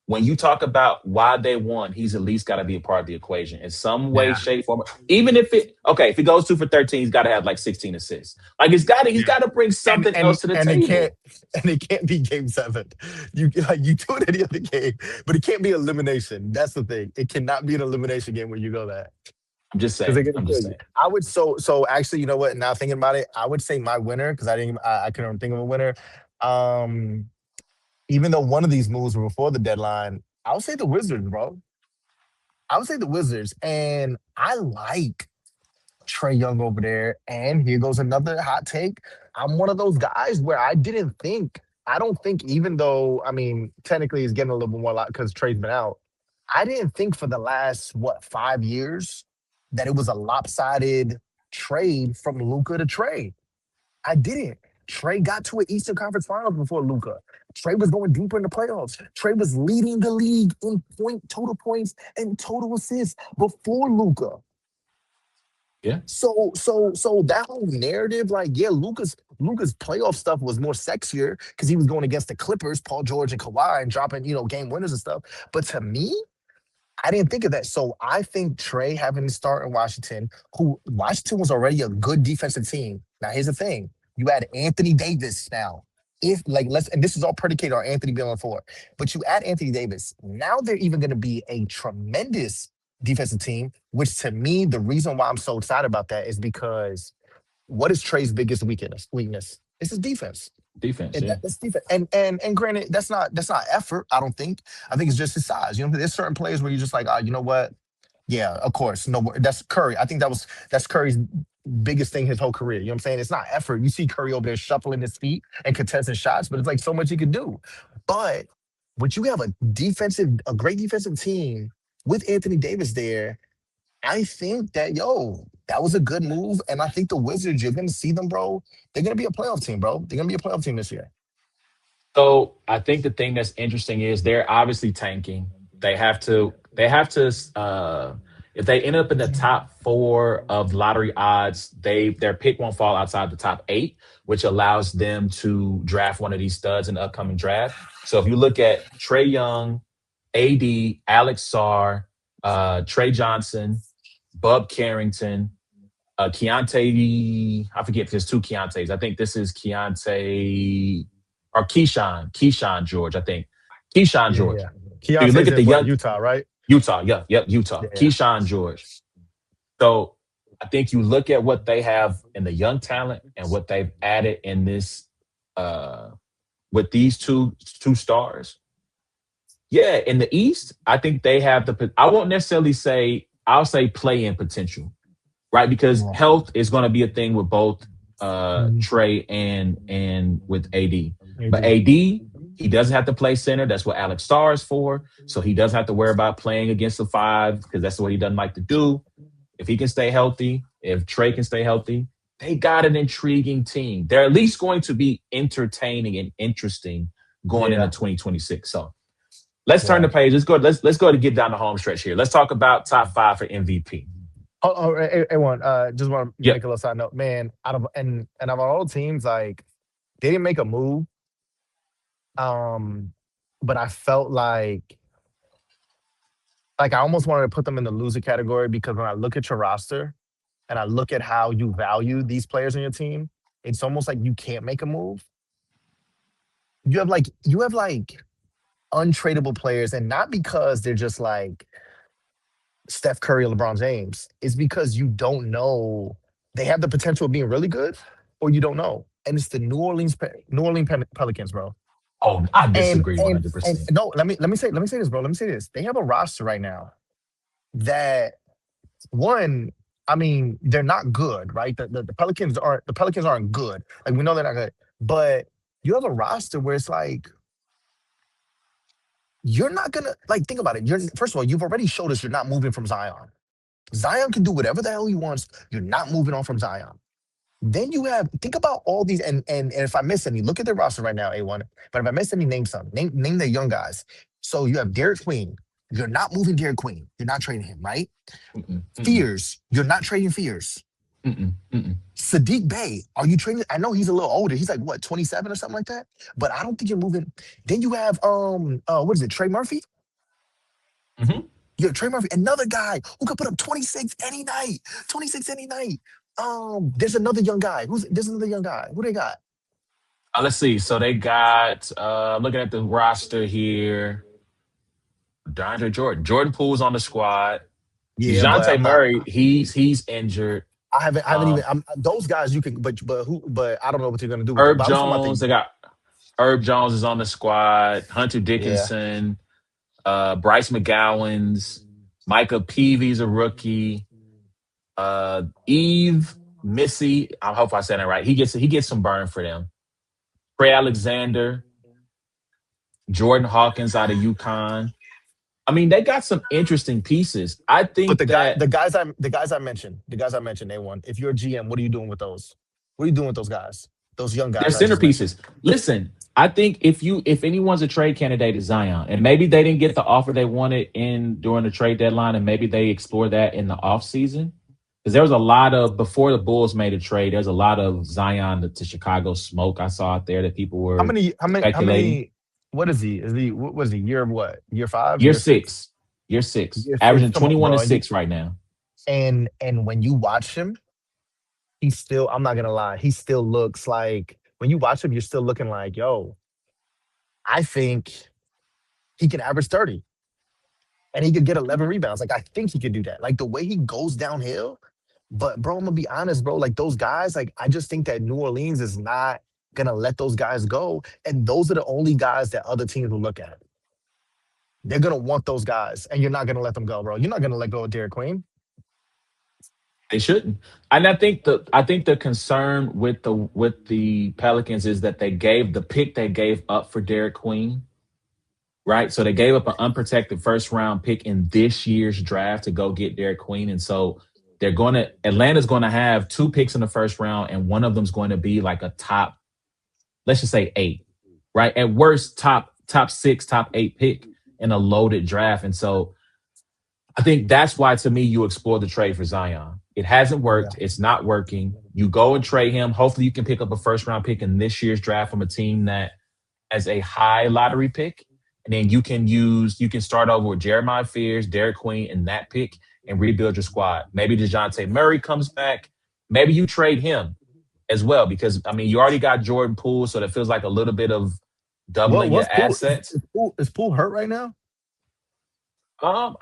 when you talk about why they won. He's at least got to be a part of the equation in some way, yeah, shape, form. Even if it okay, if he goes 2 for 13, he's got to have like 16 assists. Like he's yeah. got to bring And something else to the it can't table. be game 7. You like you do it any other game, but it can't be elimination. That's the thing. It cannot be an elimination game where you go that. I'm just Because they're saying. gonna I'm kill just you. saying. I would so actually, you know what? Now thinking about it, I would say my winner because I couldn't think of a winner. Um, Even though one of these moves were before the deadline, I would say the Wizards, bro. I would say the Wizards, and I like Trey Young over there. And here goes another hot take. I'm one of those guys where I didn't think. I don't think even though I mean technically he's getting a little bit more lot because Trey's been out. I didn't think for the last 5 years that it was a lopsided trade from Luca to Trey. I didn't. Trey got to an Eastern Conference Finals before Luca. Trey was going deeper in the playoffs. Trey was leading the league in total points and total assists before Luca. Yeah. So that whole narrative, like, yeah, Luca's playoff stuff was more sexier because he was going against the Clippers, Paul George and Kawhi, and dropping game winners and stuff. But to me, I didn't think of that. So I think Trey having to start in Washington, who Washington was already a good defensive team. Now here's the thing: you add Anthony Davis now. If like let's and this is all predicated on Anthony being on the floor, but you add Anthony Davis, now they're even going to be a tremendous defensive team. Which to me, the reason why I'm so excited about that is because what is Trey's biggest weakness? Weakness. It's his defense. Defense. Yeah. That's defense. And granted, that's not effort. I don't think. I think it's just his size. There's certain players where you're just like, you know what? Yeah, of course. No, that's Curry. I think that's Curry's biggest thing his whole career. You know what I'm saying? It's not effort. You see Curry over there shuffling his feet and contesting shots, but it's like so much he could do. But when you have a great defensive team with Anthony Davis there, I think that that was a good move. And I think the Wizards, you're gonna see them, bro. They're gonna be a playoff team, bro. They're gonna be a playoff team this year. So I think the thing that's interesting is they're obviously tanking. They have to. They have to. If they end up in the top 4 of lottery odds, their pick won't fall outside the top 8, which allows them to draft one of these studs in the upcoming draft. So if you look at Trey Young, AD, Alex Sarr, Trey Johnson, Bub Carrington, Keontae. I forget if there's 2 Keontaes. I think this is Keontae or Keyshawn George, I think. Keyshawn Yeah, George. yeah. So you look Keontae's at the in what, young Utah, right? Utah, yeah, yep, Utah. Yeah, yeah. Keyshawn George. So I think you look at what they have in the young talent and what they've added in this uh with these two stars. Yeah, in the East, I think they have I won't necessarily say I'll say play in potential, right? Because Right. health is going to be a thing with both Mhm. Trey and with AD. But AD. AD, he doesn't have to play center. That's what Alex Starr is for. So he doesn't have to worry about playing against the 5 because that's what he doesn't like to do. If he can stay healthy, if Trey can stay healthy, they got an intriguing team. They're at least going to be entertaining and interesting going into Yeah. 2026. So let's turn the Right. page. Let's go to get down the home stretch here. Let's talk about top 5 for MVP. Hey, one. Just want to make Yep. a little side note, man. Out of all teams, like they didn't make a move. Um, but I felt like I almost wanted to put them in the loser category because when I look at your roster and I look at how you value these players on your team, it's almost like you can't make a move. You have like untradeable players, and not because they're just like Steph Curry or LeBron James. It's because you don't know they have the potential of being really good, or you don't know. And it's the New Orleans Pelicans, bro. Oh, I And disagree and and 100%. no, let me say this, bro. Let me say this. They have a roster right now that one. I mean, they're not good, right? The Pelicans aren't good. Like we know they're not good, but you have a roster where it's like you're not gonna like think about it. You're first of all, you've already showed us you're not moving from Zion. Zion can do whatever the hell he wants. You're not moving on from Zion. Then you have think about all these and if I miss any, look at their roster right now, A1. But if I miss any, name some. Name the young guys. So you have Derek Queen. You're not moving Derek Queen. You're not trading him, right? Mm-mm, mm-mm, Fears. You're not trading Fears. mm-mm, mm-mm. Sadiq Bey, are you trading? I know he's a little older. He's like what, 27 or something like that. But I don't think you're moving. Then you have what is it, Trey Murphy? Mhm. Yeah, Trey Murphy, another guy who could put up 26 any night. 26 any night. There's another young guy. There's another young guy. Who they got? Let's see. So they got looking at the roster here. DeAndre Jordan. Jordan Poole's on the squad. Yeah, but DeJounte I'm not. Murray, he's injured. I haven't even. Um, Those guys you can, but who? But I don't know what you're gonna do with them. Herb But I'm talking about Jones, the. they got Herb Jones is on the squad. Hunter Yeah, Dickinson, Bryce McGowan's, Micah Peavy's a rookie. Eve Missy, I hope I said it right. He gets some burn for them. Trey Alexander, Jordan Hawkins out of UConn. I mean, they got some interesting pieces. I but think that the guys I mentioned, they won. If you're a GM, what are you doing with those? What are you doing with those guys? Those young they're guys I just mentioned. centerpieces. Listen, I think if anyone's a trade candidate, it's Zion, and maybe they didn't get the offer they wanted in during the trade deadline, and maybe they explore that in the offseason. Because there was a lot of before the Bulls made a trade, there's a lot of Zion to Chicago smoke I saw out there that people How were many? How many? How speculating. many? What is he? Is he? What was he? Year of what? Year five? Year Year six? six, year six, Year six? averaging Come on, 21 bro. and 6 right now. And when you watch him, he's still. I'm not gonna lie. He still looks like when you watch him, you're still looking like, yo. I think he can average 30 and he could get 11 rebounds. Like, I think he could do that. Like, the way he goes downhill. But, bro, I'm going to be honest, bro. Like, those guys, like, I just think that New Orleans is not going to let those guys go. And those are the only guys that other teams will look at. They're going to want those guys. And you're not going to let them go, bro. You're not going to let go of Derek Queen. They shouldn't. And I think the concern with the Pelicans is that they gave the pick they gave up for Derek Queen, right? So they gave up an unprotected first round pick in this year's draft to go get Derek Queen. And so Atlanta's gonna have two picks in the first round, and one of them's going to be like a top, let's just say 8, right? At worst, top 6, top 8 pick in a loaded draft. And so I think that's why, to me, you explore the trade for Zion. It hasn't Yeah. worked. It's not working. You go and trade him. Hopefully, you can pick up a first round pick in this year's draft from a team that has a high lottery pick. And then you can start over with Jeremiah Fears, Derek Queen, and that pick and rebuild your squad. Maybe DeJounte Murray comes back. Maybe you trade him as well because, I mean, you already got Jordan Poole. So that feels like a little bit of doubling your What's Poole? assets. Is Poole hurt right now?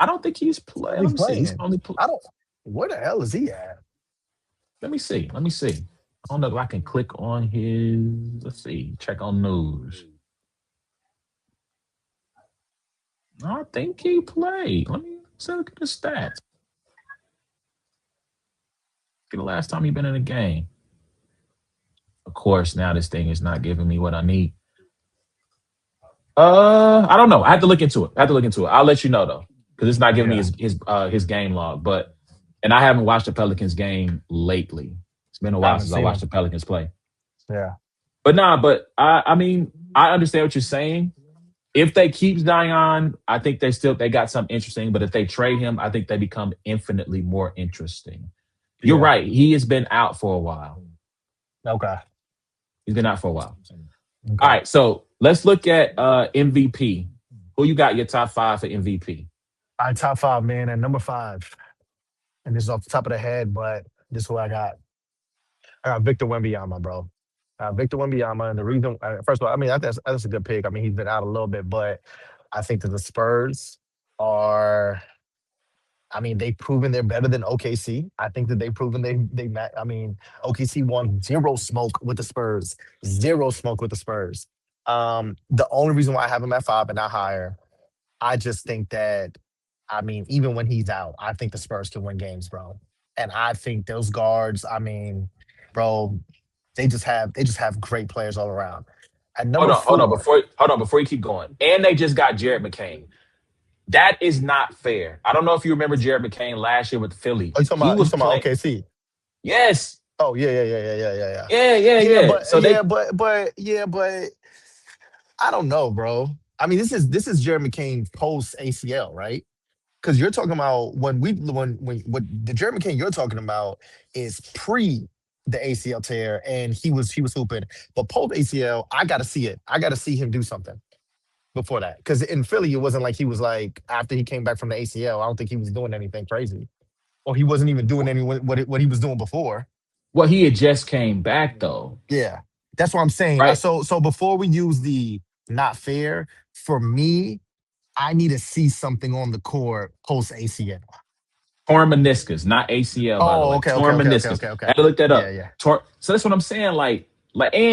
I don't think he's playing. Let He's me see. He's playing. only I don't. Where the hell is he at? Let me see. Let me see. I don't know if I can click on his. Let's see. Check on news. I think he played. Let me look at the stats. Get the last time he been in a game. Of course, now this thing is not giving me what I need. I don't know. I have to look into it. I have to look into it. I'll let you know though, because it's not giving me Yeah. his game log. But and I haven't watched the Pelicans game lately. It's been a I while haven't since I seen watched him. the Pelicans play. Yeah. But nah. But I mean, I understand what you're saying. If they keep Zion, I think they got something interesting. But if they trade him, I think they become infinitely more interesting. You're Yeah. right. He has been out for a while. Okay. He's been out for a while. All Okay. right, so let's look at MVP. Who you got your top 5 for MVP? All right, top five, man. And number five, and this is off the top of the head, but this is who I got. I got Victor Wembanyama, bro. Victor Wembanyama, and the reason, first of all, I mean, that's a good pick. I mean, he's been out a little bit, but I think that the Spurs are. I mean, they've proven they're better than OKC. I think that they've proven I mean, OKC won zero smoke with the Spurs, zero smoke with the Spurs. The only reason why I have him at five and not higher, I just think that, I mean, even when he's out, I think the Spurs can win games, bro. And I think those guards, I mean, bro, they just have great players all around. At number Hold on. four, Before you keep going. And they just got Jared McCain. That is not fair. I don't know if you remember Jared McCain last year with Philly. oh, you talking He about you was talking about playing. OKC? Yes. Oh yeah, yeah, yeah, yeah, yeah, yeah, yeah. Yeah, Yeah. So they but I don't know, bro. I mean, this is Jerry McCain post ACL, right? Because you're talking about when what the Jerry McCain you're talking about is pre the ACL tear, and he was hooping. But post ACL, I got to see it. I got to see him do something before that. Because in Philly, it wasn't like he was like after he came back from the ACL. I don't think he was doing anything crazy, or he wasn't even doing any what he was doing before. well, he had just came back though, Yeah, that's what I'm saying. right? So before we use the not fair, for me, I need to see something on the court post ACL. Torn meniscus, not ACL, by the Oh, way. okay, okay, Torn okay, okay, meniscus. okay, okay. I looked that Yeah, up. yeah, So that's what I'm saying.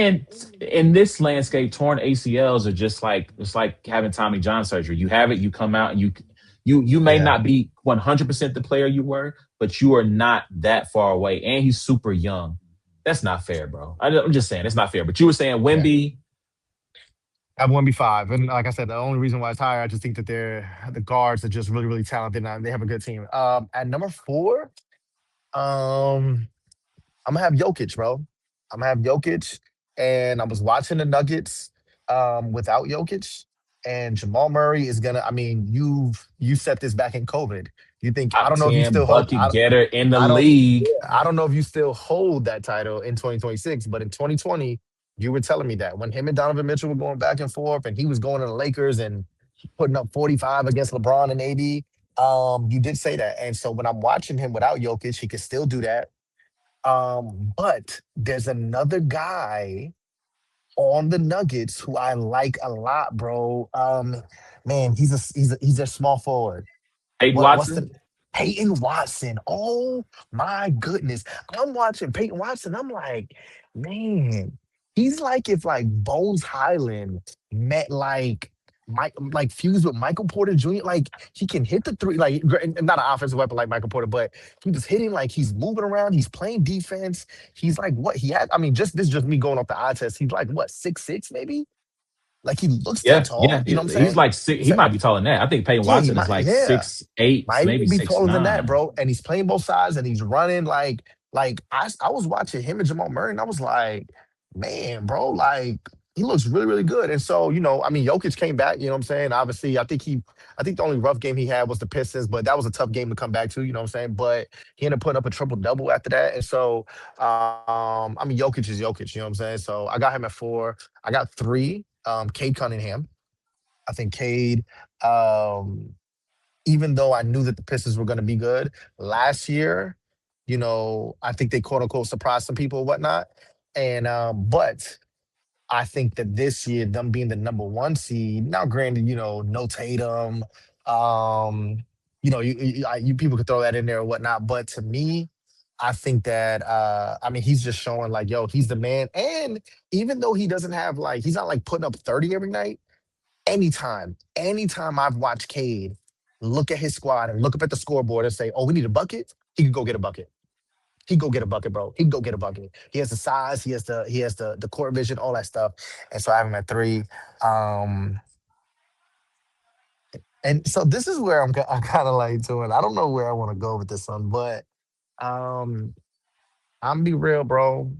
And in this landscape, torn ACLs are just like it's like having Tommy John surgery. You have it, you come out, and you may yeah. not be 100% the player you were, but you are not that far away. And he's super young. That's not fair, bro. I'm just saying it's not fair. But you were saying Yeah. Wimby. I have 1B5. And like I said, the only reason why it's higher, I just think that the guards are just really, really talented and they have a good team. At number four, um, I'm gonna have Jokic, bro. I'm gonna have Jokic. And I was watching the Nuggets without Jokic. And Jamal Murray is gonna, I mean, you set this back in COVID. You think I Top don't know if you 10 still hold bucket getter in the I don't league. yeah, I don't know if you still hold that title in 2026, but in 2020, you were telling me that when him and Donovan Mitchell were going back and forth and he was going to the Lakers and putting up 45 against LeBron and AD, you did say that. And so when I'm watching him without Jokic, he can still do that. But there's another guy on the Nuggets who I like a lot, bro. Man, he's a small forward. Peyton What's Watson. the Peyton Watson? Oh my goodness. I'm watching Peyton Watson. I'm like, man, he's like if like Bones Highland met like Mike, like fused with Michael Porter Jr. Like he can hit the three, like and not an offensive weapon like Michael Porter, but he was hitting like he's moving around, he's playing defense. He's like what he had. I mean, just this is just me going off the eye test. He's like what 6'6" maybe? Like he looks that Yeah. tall. You know what I'm He's saying? like six. He might be taller than that. I think Peyton Yeah, he Watson is might. like Yeah, 6'8", might maybe even be six taller than that, nine. bro. And he's playing both sides and he's running like I was watching him and Jamal Murray and I was like, man, bro, like he looks really, really good. And so, I mean, Jokic came back, you know what I'm saying? Obviously, I think the only rough game he had was the Pistons, but that was a tough game to come back to, you know what I'm saying? But he ended up putting up a triple double after that. And so I mean Jokic is Jokic, you know what I'm saying? So I got him at four. I got three, Cade Cunningham. I think Cade, um, even though I knew that the Pistons were going to be good last year, I think they quote unquote surprised some people and whatnot. And but I think that this year, them being the number one seed, now granted, no Tatum, you people could throw that in there or whatnot. But to me, I think that I mean he's just showing like, yo, he's the man. And even though he doesn't have like he's not like putting up 30 every night, anytime I've watched Cade look at his squad and look up at the scoreboard and say, "Oh, we need a bucket," he could go get a bucket. He could go get a bucket, bro. He could go get a bucket. He has the size, he has the court vision, all that stuff. And so I have him at three. Um, and so this is where I'm kind of like doing. I don't know where I want to go with this one, but um, I'm be real, bro.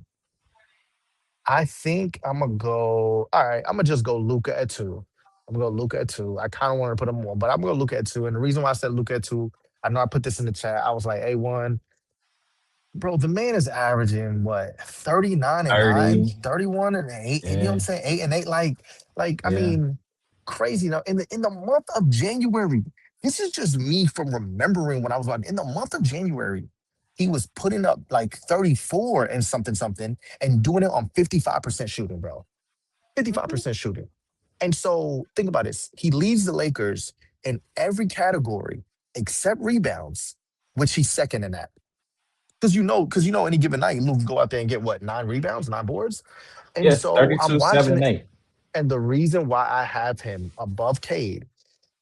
I think I'm gonna go. All right, I'm gonna just go Luca at two. I'm gonna go Luca at two. I kind of want to put him more, but I'm gonna Luca at two. And the reason why I said Luca at two, I know I put this in the chat. I was like, A1, bro, the man is averaging what 39 and 9, 30. 31 and 8. You know what I'm Yeah. saying? 8 and 8. Like I Yeah. mean, crazy. Now in the month of January, this is just me from remembering when I was like in the month of January, he was putting up like 34 and something something and doing it on 55% shooting, bro. Mhm. 55% shooting. And so think about this. He leads the Lakers in every category except rebounds, which he's second in that. Because any given night, Luke go out there and get what, 9 rebounds, 9 boards? And Yeah. so I'm 32, 7, watching and it. 8. And the reason why I have him above Cade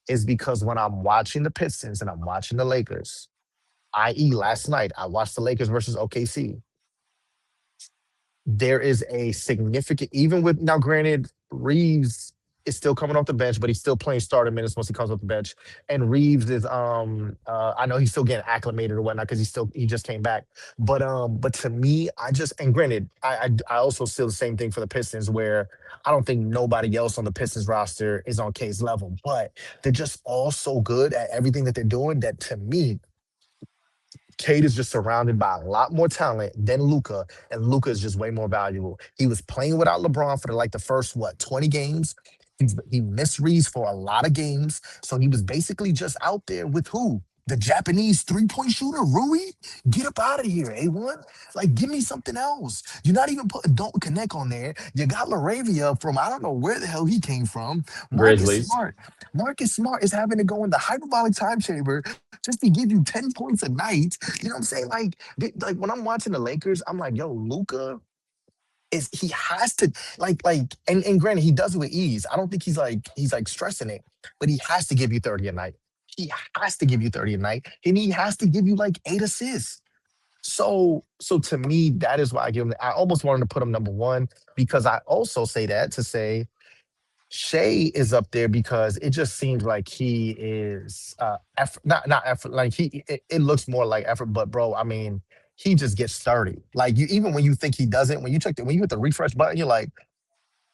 is because when I'm watching the Pistons and I'm watching the Lakers, I.e., last night I watched the Lakers versus OKC. There is a significant, even with now, granted, Reeves is still coming off the bench, but he's still playing starter minutes once he comes off the bench. And Reeves is I know he's still getting acclimated or whatnot because he just came back. But to me, I just, and granted, I also feel the same thing for the Pistons where I don't think nobody else on the Pistons roster is on K's level, but they're just all so good at everything that they're doing that to me, Cade is just surrounded by a lot more talent than Luca, and Luca is just way more valuable. He was playing without LeBron for like the first 20 games. He missed Reeves for a lot of games, so he was basically just out there with who? The Japanese three-point shooter, Rui? Get up out of here, A1. Like, give me something else. You're not even putting Don't Connect on there. You got Laravia from I don't know where the hell he came from. Marcus Grizzlies. Smart. Marcus Smart is having to go in the hyperbolic time chamber just to give you 10 points a night. You know what I'm saying? Like when I'm watching the Lakers, I'm like, yo, Luca is he has to and granted he does it with ease. I don't think he's like stressing it, but he has to give you 30 a night. He has to give you 30 a night, and he has to give you like 8 assists. So to me, that is why I give him. I almost wanted to put him number one because I also say that to say Shea is up there because it just seems like he is effort, not effort. Like it looks more like effort. But bro, I mean, he just gets 30. Like you, even when you think he doesn't, when you hit the refresh button, you're like,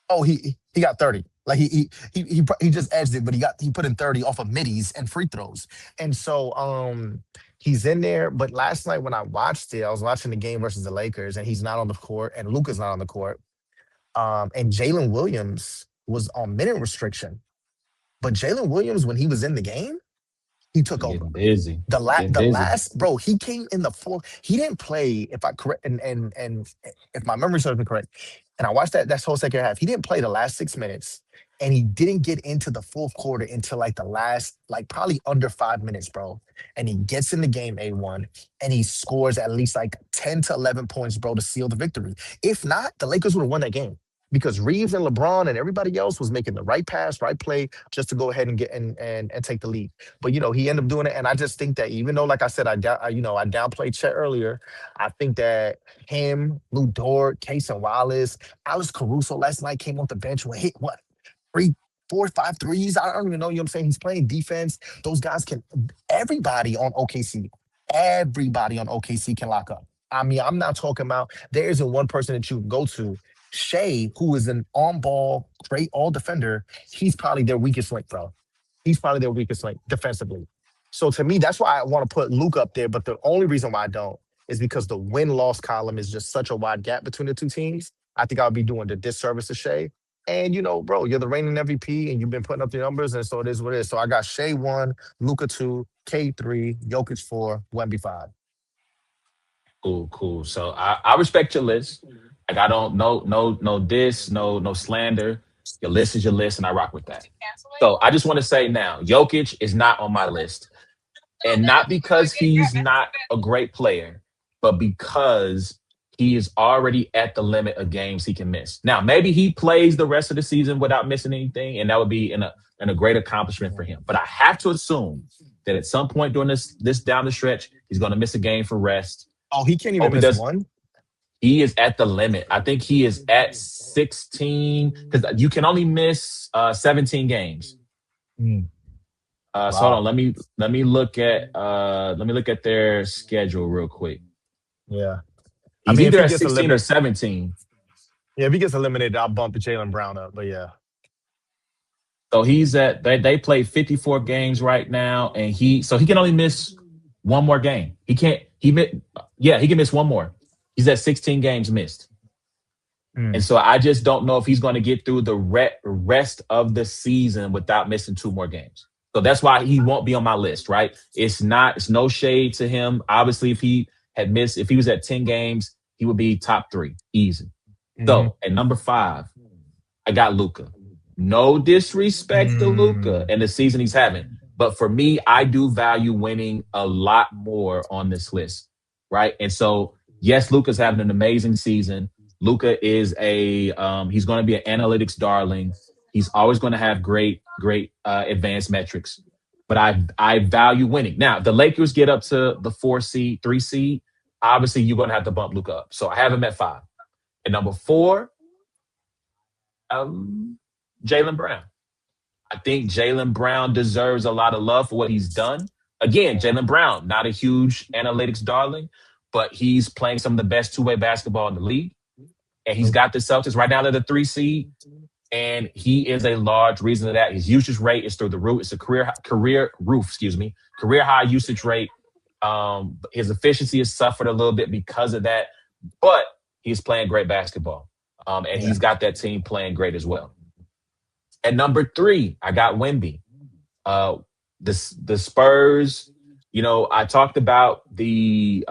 oh, he got 30. Like he just edged it, but he put in 30 off of middies and free throws, and so he's in there. But last night when I watched it, I was watching the game versus the Lakers, and he's not on the court, and Luca's not on the court. And Jalen Williams was on minute restriction. But Jalen Williams, when he was in the game, he took over. Getting busy. Getting The busy. last bro, he came in the fourth. He didn't play, if I correct and if my memory serves me correct, and I watched that whole second half. He didn't play the last 6 minutes, and he didn't get into the fourth quarter until like the last, like probably under 5 minutes, bro. And he gets in the game A1, and he scores at least like 10 to 11 points, bro, to seal the victory. If not, the Lakers would have won that game because Reeves and LeBron and everybody else was making the right pass, right play, just to go ahead and get and take the lead. But he ended up doing it, and I just think that even though, like I said, I downplayed Chet earlier, I think that him, Lou Dort, Case and Wallace, Alex Caruso last night came off the bench and hit what three, four, five threes. I don't even know. You know what I'm saying? He's playing defense. Those guys can. Everybody on OKC, everybody on OKC can lock up. I mean, I'm not talking about there isn't one person that you can go to. Shea, who is an on-ball, great all defender, he's probably their weakest link, bro. He's probably their weakest link defensively. So to me, that's why I want to put Luke up there. But the only reason why I don't is because the win-loss column is just such a wide gap between the two teams. I think I'll be doing the disservice to Shea. And bro, you're the reigning MVP, and you've been putting up the numbers, and so it is what it is. So I got Shea one, Luca two, K three, Jokic four, Wemby five. Cool, cool. So I respect your list. Like I don't no diss, no slander. Your list is your list, and I rock with that. So I just want to say now, Jokic is not on my list. And not because he's not a great player, but because he is already at the limit of games he can miss. Now, maybe he plays the rest of the season without missing anything, and that would be in a great accomplishment for him. But I have to assume that at some point during this down the stretch, he's going to miss a game for rest. Oh, he can't even Hope he miss does. one. He is at the limit. I think he is at 16 because you can only miss 17 games. Mm, So hold on. wow. Let me look at their schedule real quick. Yeah. I He's mean, if either he at gets 16 or eliminated, 17. yeah, if he gets eliminated, I'll bump Jalen Brown up. But yeah. So he's at they play 54 games right now, and he can only miss one more game. He can't he can miss one more. He's at 16 games missed. And Mm. so I just don't know if he's going to get through the rest of the season without missing two more games. So that's why he won't be on my list, right? It's no shade to him. Obviously, if he was at 10 games, he would be top three, easy. Hmm. So at number five, I got Luca. No disrespect to Luca Mm. and the season he's having. But for me, I do value winning a lot more on this list, right? And so, yes, Luca's having an amazing season. Luca is he's going to be an analytics darling. He's always going to have great advanced metrics. but I value winning. Now, the Lakers get up to the 4 seed, 3 seed. Obviously, you're gonna have to bump Luka up. So I have him at 5. And number 4, Jalen Brown. I think Jalen Brown deserves a lot of love for what he's done. Again, Jalen Brown, not a huge analytics darling, but he's playing some of the best two-way basketball in the league. And he's got the Celtics right now. They're the 3 seed, and he is a large reason of that. His usage rate is through the roof. It's a career high usage rate. His efficiency has suffered a little bit because of that, but he's playing great basketball, and Yeah. he's got that team playing great as well. At number 3, I got Wemby. Uh, the Spurs. I talked about the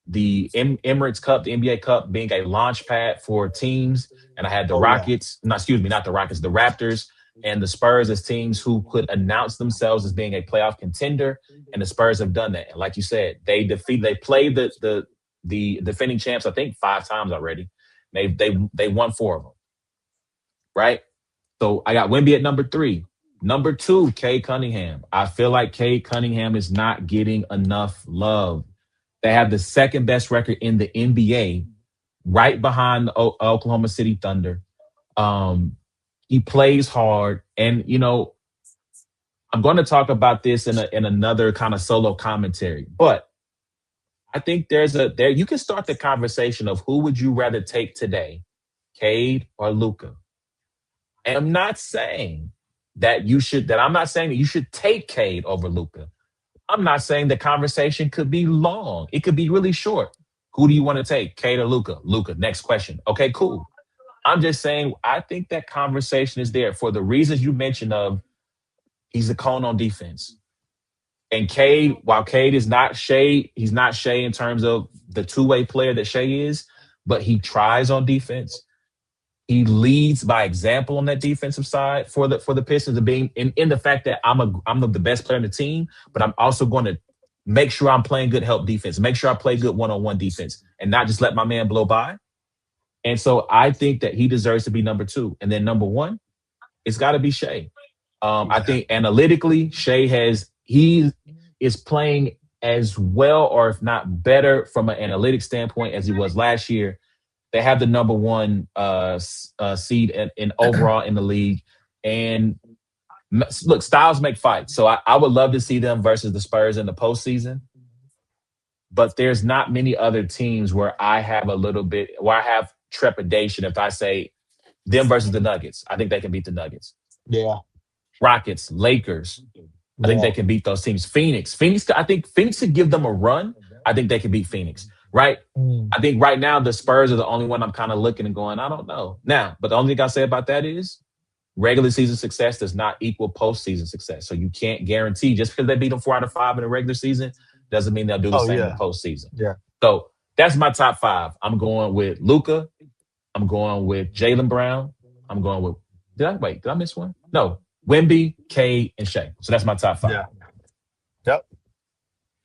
Emirates Cup, the NBA Cup, being a launch pad for teams, and I had the Oh yeah. Rockets. No, excuse me, not the Rockets, the Raptors and the Spurs as teams who could announce themselves as being a playoff contender, and the Spurs have done that. And like you said, they played the defending champs, I think 5 times already. They won 4 of them, right? So I got Wemby at number 3. Number 2, Cade Cunningham. I feel like Cade Cunningham is not getting enough love. They have the second best record in the NBA, right behind the Oklahoma City Thunder. Um, he plays hard, and I'm going to talk about this in another kind of solo commentary. But I think there you can start the conversation of who would you rather take today, Cade or Luca. And I'm not saying that you should take Cade over Luca. I'm not saying the conversation could be long. It could be really short. Who do you want to take, Cade or Luca? Luca. Next question. Okay, cool. I'm just saying I think that conversation is there for the reasons you mentioned of he's a cone on defense. And Cade, while Cade is not Shea, he's not Shea in terms of the two-way player that Shea is, but he tries on defense. He leads by example on that defensive side for the Pistons of being in the fact that I'm the best player on the team, but I'm also going to make sure I'm playing good help defense, make sure I play good one-on-one defense, and not just let my man blow by. And so I think that he deserves to be number 2. And then number 1, it's got to be Shea. I Yeah. think analytically, he is playing as well, or if not better, from an analytics standpoint as he was last year. They have the number 1 seed in overall in the league. And look, styles make fights. So I would love to see them versus the Spurs in the postseason. But there's not many other teams where I have trepidation if I say them versus the Nuggets. I think they can beat the Nuggets. Yeah. Rockets, Lakers. I think Yeah. they can beat those teams. Phoenix. I think Phoenix could give them a run. I think they can beat Phoenix. Right. Mm. I think right now the Spurs are the only one I'm kind of looking and going, I don't know. Now, but the only thing I say about that is regular season success does not equal postseason success. So you can't guarantee just because they beat them 4 out of 5 in the regular season doesn't mean they'll do the Oh same in the yeah. postseason. Yeah. So that's my top 5. I'm going with Luca. I'm going with Jalen Brown. I'm going with Did I miss one? No. Wemby, Cade, and Shea. So that's my top 5. Yeah. Yep.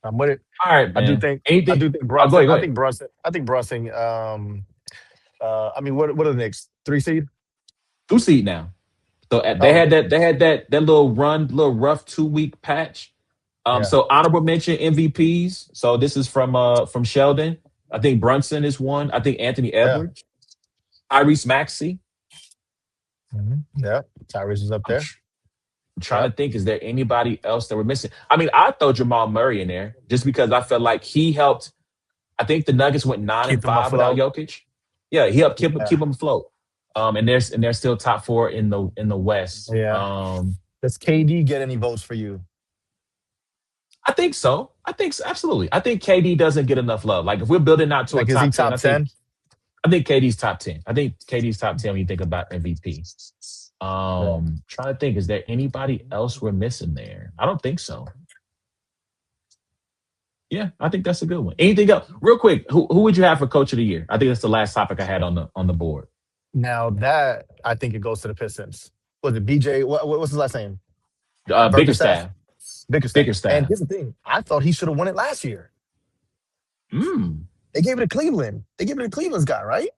I'm with it. All right, I do man. think I Anything? do think Oh, go Brunson. ahead, go I ahead. think Brunson. I think Brunson. I mean, what are the next 3 seed? 2 seed now. So Oh, okay. they had that little run, little rough 2 week patch. Yeah. So honorable mention MVPs. So this is from Sheldon. I think Brunson is one. I think Anthony Yeah. Edwards, Tyrese Maxey. Yeah. Tyrese is up I'm, there. tr- I'm trying Yep. to think, is there anybody else that we're missing? I mean, I throw Jamal Murray in there just because I felt like he helped. I think the Nuggets went nine Keep and them five without afloat. Jokic. Yeah, he helped Yeah. keep them afloat. And they're still top 4 in the West. Yeah. Does KD get any votes for you? I think so. Absolutely. I think KD doesn't get enough love. Like if we're building out to a Like, is he top 10, top 10? I think KD's top 10. I think KD's top 10 when you think about MVP. Yeah. Trying to think, is there anybody else we're missing there? I don't think so. Yeah, I think that's a good one. Anything else? Real quick, who would you have for coach of the year? I think that's the last topic I had on the board. Now that I think it goes to the Pistons. Was it BJ? What's his last name? Biggerstaff. Bickerstaff. Bickerstaff. And Biggerstaff. here's the thing. I thought he should have won it last year. Mm. They gave it to Cleveland. They gave it to Cleveland's guy, right?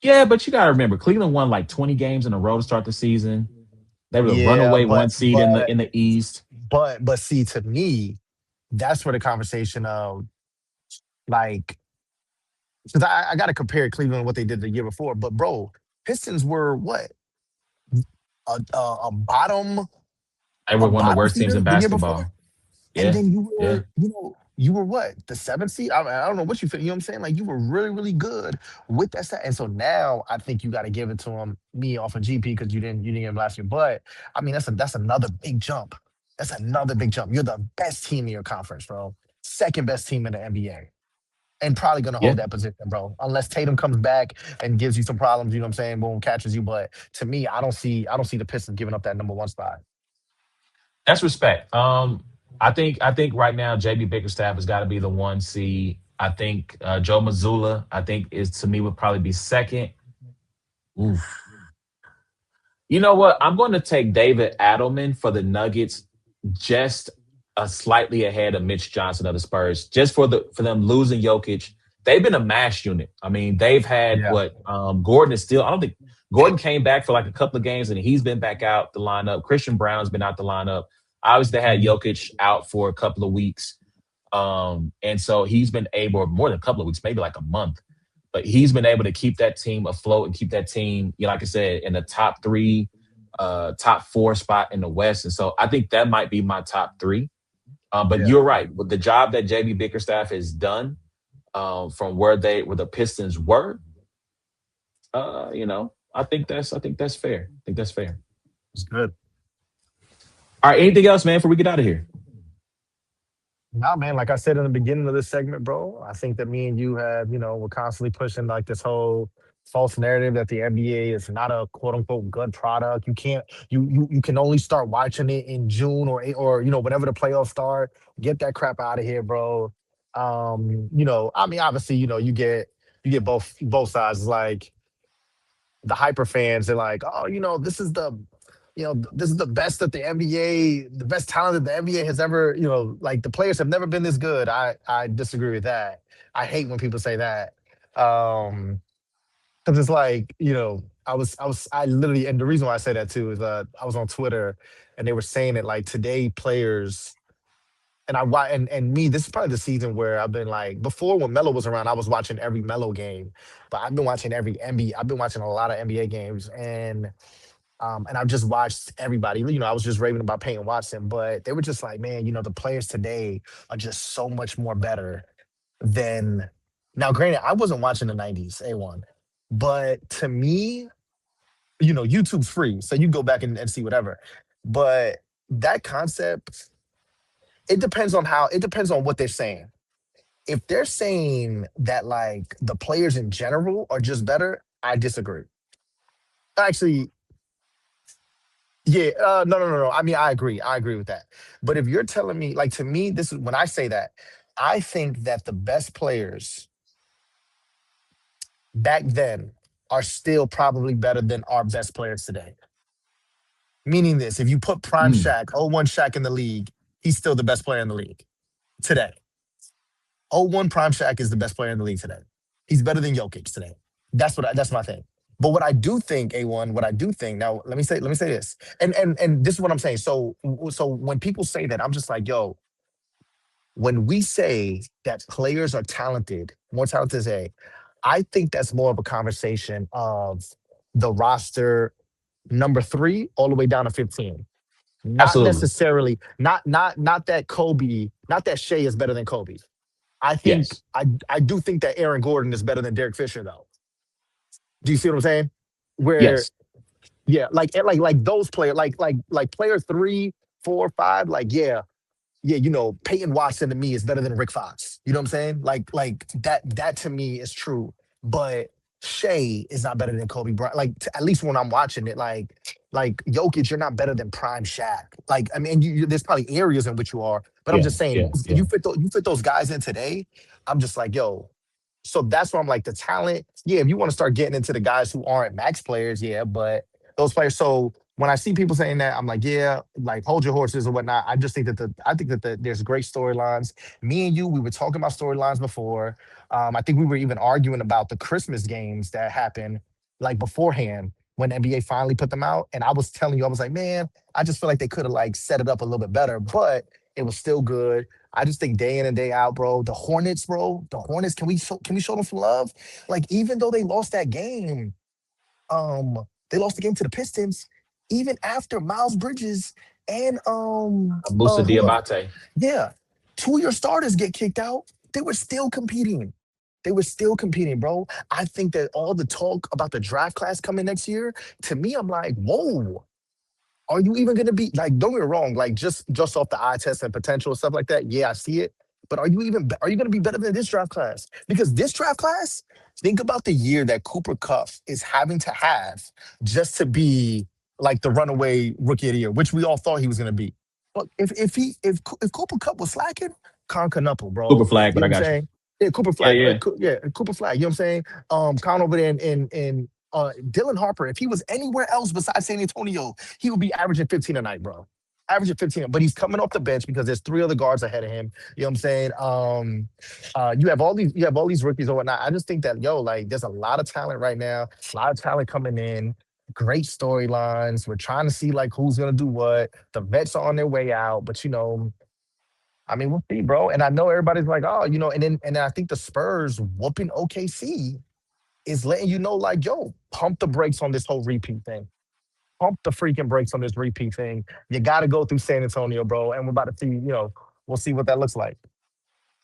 Yeah, but you got to remember, Cleveland won like 20 games in a row to start the season. They were the Yeah, runaway one seed in the East. but see, to me, that's where the conversation of like, because I got to compare Cleveland and what they did the year before. But bro, Pistons were what, a bottom They were a one of the bottom worst teams feeder in the year before, basketball. and Yeah, then you yeah. were, you were what, the seventh seed. I don't know what you feel. You know what I'm saying? Like you were really really good with that stat. And so now I think you got to give it to him, me off of GP, because you didn't get him last year. But I mean that's another big jump. That's another big jump. You're the best team in your conference, bro. Second best team in the NBA. And probably gonna Yeah. hold that position, bro. Unless Tatum comes back and gives you some problems, you know what I'm saying? Boom, catches you. But to me, I don't see the Pistons giving up that number one spot. That's respect. I think right now JB Bickerstaff has got to be the one seed. I think Joe Mazzulla, I think is to me would probably be second. Oof. You know what? I'm going to take David Adelman for the Nuggets, just a slightly ahead of Mitch Johnson of the Spurs, just for them losing Jokic. They've been a mash unit. I mean, they've had Yeah. what Gordon is still. I don't think Gordon came back for like a couple of games and he's been back out the lineup. Christian Brown's been out the lineup. Obviously, they had Mhm. Jokic out for a couple of weeks. And so he's been able, more than a couple of weeks, maybe like a month, but he's been able to keep that team afloat and keep that team, you know, like I said, in the top three, top four spot in the West. And so I think that might be my top three. But Yeah. you're right. With the job that JB Bickerstaff has done, from where the Pistons were, I think that's fair. I think that's fair. It's good. All right. Anything else, man, before we get out of here? Nah, man, like I said in the beginning of this segment, bro, I think that me and you have, we're constantly pushing like this whole false narrative that the NBA is not a quote unquote good product. You can't, you can only start watching it in June or whenever the playoffs start. Get that crap out of here, bro. I mean, obviously, you get both sides. Like the hyper fans are like, oh, this is the best that the NBA, the best talent that the NBA has ever, like the players have never been this good. I disagree with that. I hate when people say that. Because it's like, I literally, and the reason why I say that too is I was on Twitter and they were saying it like today players, and and me, this is probably the season where I've been like, before when Melo was around, I was watching every Melo game, but I've been watching every NBA. I've been watching a lot of NBA games, and I've just watched everybody. I was just raving about Peyton Watson, but they were just like, man, the players today are just so much more better than. Now, granted, I wasn't watching the '90s, A1, but to me, YouTube's free, so you go back and see whatever. But that concept, it depends on what they're saying. If they're saying that like the players in general are just better, I disagree. Actually, yeah, no, no, no, no. I mean, I agree. I agree with that. But if you're telling me, like, to me, this is when I say that, I think that the best players back then are still probably better than our best players today. Meaning this, if you put Prime Mm, Shaq, '01 Shaq in the league, he's still the best player in the league today. '01 Prime Shaq is the best player in the league today. He's better than Jokic today. That's my thing. But what I do think, A1, what I do think, now let me say this. And this is what I'm saying. So when people say that, I'm just like, yo, when we say that players are talented, more talented today, I think that's more of a conversation of the roster number 3 all the way down to 15. Not absolutely. necessarily, not that Kobe, not that Shea is better than Kobe. I think Yes. I do think that Aaron Gordon is better than Derek Fisher, though. Do you see what I'm saying? Where, Yes. yeah, like those players, like player 3, 4, 5, like, yeah, Peyton Watson to me is better than Rick Fox. You know what I'm saying? Like that to me is true. But Shea is not better than Kobe Bryant. Like at least when I'm watching it, like Jokic, you're not better than Prime Shaq. Like I mean, there's probably areas in which you are, but I'm Yeah. just saying Yeah. Yeah. you fit those guys in today. I'm just like, yo. So that's why I'm like the talent. Yeah, if you want to start getting into the guys who aren't max players, yeah, but those players. So when I see people saying that, I'm like, yeah, like hold your horses or whatnot. I just think that there's great storylines. Me and you, we were talking about storylines before. I think we were even arguing about the Christmas games that happened like beforehand. when the NBA finally put them out. And I was telling you, I was like, man, I just feel like they could have like set it up a little bit better, but it was still good. I just think day in and day out, bro. The Hornets, bro. The Hornets. Can we show them some love? Like even though they lost that game, um, they lost the game to the Pistons. Even after Miles Bridges and Musa whoever, Diabate. yeah, two of your starters get kicked out. They were still competing. They were still competing, bro. I think that all the talk about the draft class coming next year, to me, I'm like, whoa, are you even going to be like? Don't get me wrong, like just off the eye test and potential and stuff like that. Yeah, I see it. But are you going to be better than this draft class? Because this draft class, think about the year that Cooper Cup is having to have just to be like the runaway rookie of the year, which we all thought he was going to be. But if Cooper Cup was slacking, Con Canuple, Super bro. flag, You but know I what I'm got you. saying? Yeah, Cooper Yeah, Flag. yeah. Yeah, Cooper Flag. You know what I'm saying? Con over there and Dylan Harper, if he was anywhere else besides San Antonio, he would be averaging 15 a night, bro. Averaging 15, but he's coming off the bench because there's three other guards ahead of him. You know what I'm saying? You have all these rookies or whatnot. I just think that like there's a lot of talent right now, a lot of talent coming in, great storylines. We're trying to see like who's gonna do what. The vets are on their way out, but I mean, we'll see, bro. And I know everybody's like, oh, and then I think the Spurs whooping OKC is letting you know, like, yo, pump the brakes on this whole repeat thing. Pump the freaking brakes on this repeat thing. You got to go through San Antonio, bro. And we're about to see, we'll see what that looks like.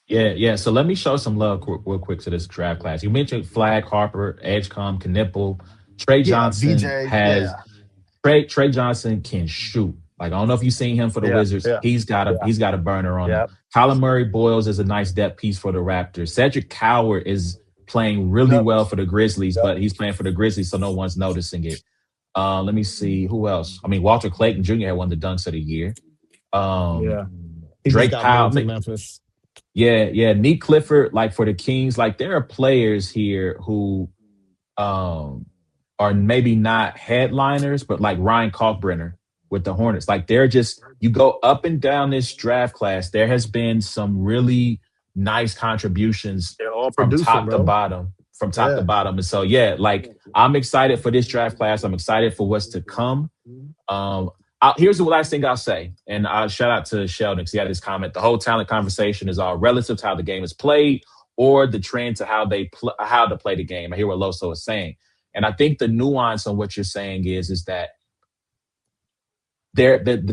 Yeah, yeah. So let me show some love real quick to this draft class. You mentioned Flag, Harper, Edgecombe, Knipple. Trey Yeah, Johnson VJ. has Yeah, Trey Johnson can shoot. Like I don't know if you've seen him for the yeah, Wizards. yeah, yeah, He's got a burner on him. yeah, Colin Murray Boyles is a nice depth piece for the Raptors. Cedric Coward is playing really yep, well for the Grizzlies, yep, but he's playing for the Grizzlies, so no one's noticing it. Let me see who else. I mean, Walter Clayton Jr. had one of the dunks of the year. Um, yeah. He just Drake got Powell. moved to Memphis. Yeah, yeah. Nick Clifford, like for the Kings, like there are players here who um are maybe not headliners, but like Ryan Kalkbrenner with the Hornets. Like they're just you go up and down this draft class. There has been some really nice contributions They're all from producing, top to bro. bottom. From top to Yeah. bottom. And so yeah, like I'm excited for this draft class. I'm excited for what's to come. Um, here's the last thing I'll say, and I'll shout out to Sheldon because he had this comment. The whole talent conversation is all relative to how the game is played or the trend to how to play the game. I hear what Loso is saying, and I think the nuance on what you're saying is that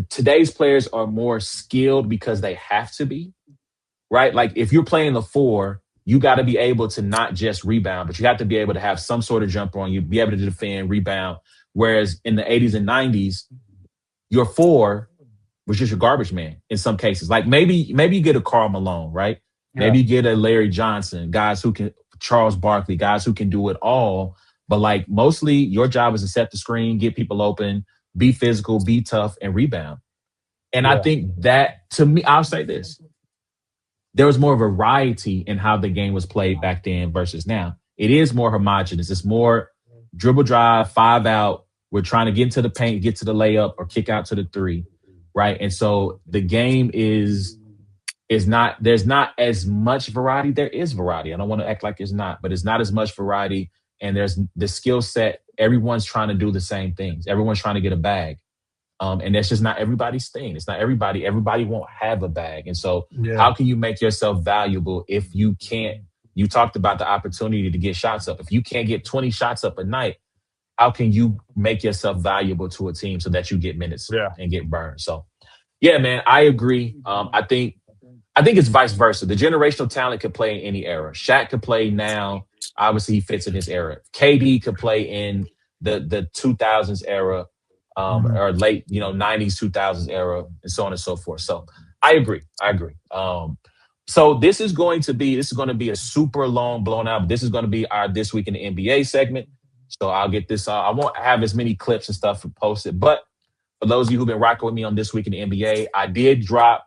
today's players are more skilled because they have to be right. Like if you're playing the four, you got to be able to not just rebound, but you have to be able to have some sort of jumper on you, be able to defend, rebound. Whereas in the 80s and 90s, your four was just your garbage man in some cases. Like maybe you get a Karl Malone, right? Yeah. Maybe you get a Larry Johnson, guys who can Charles Barkley, guys who can do it all. But like mostly your job is to set the screen, get people open, be physical, be tough, and rebound. And I Yeah. think that to me, I'll say this. There was more variety in how the game was played back then versus now. It is more homogenous. It's more dribble drive, five out. We're trying to get into the paint, get to the layup, or kick out to the three, right? And so the game is not there's not as much variety. There is variety. I don't want to act like it's not, but it's not as much variety. And there's the skill set. Everyone's trying to do the same things. Everyone's trying to get a bag. And that's just not everybody's thing. It's not everybody. Everybody won't have a bag. And so, Yeah. how can you make yourself valuable if you can't? You talked about the opportunity to get shots up. If you can't get 20 shots up a night, how can you make yourself valuable to a team so that you get minutes Yeah. and get burned? So, yeah, man, I agree. I think it's vice versa. The generational talent could play in any era. Shaq could play now. Obviously, he fits in his era. KD could play in the 2000s era, Mhm. or late 90s 2000s era, and so on and so forth. So I agree. I agree. So this is going to be a super long blown out. But this is going to be our this week in the NBA segment. So I'll get this. I won't have as many clips and stuff posted, but for those of you who've been rocking with me on this week in the NBA, I did drop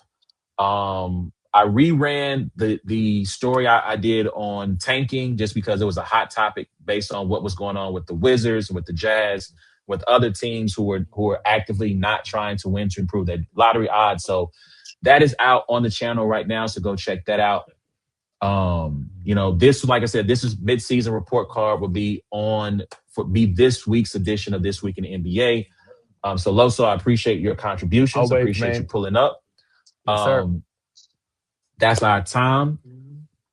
I reran the story I did on tanking just because it was a hot topic based on what was going on with the Wizards, with the Jazz, with other teams who are actively not trying to win to improve their lottery odds. So that is out on the channel right now. So go check that out. This, like I said, this is mid-season report card will be on be this week's edition of This Week in the NBA. So Loso, I appreciate your contributions. Always, Appreciate you man. pulling up. Yes, sir. Um, that's our time.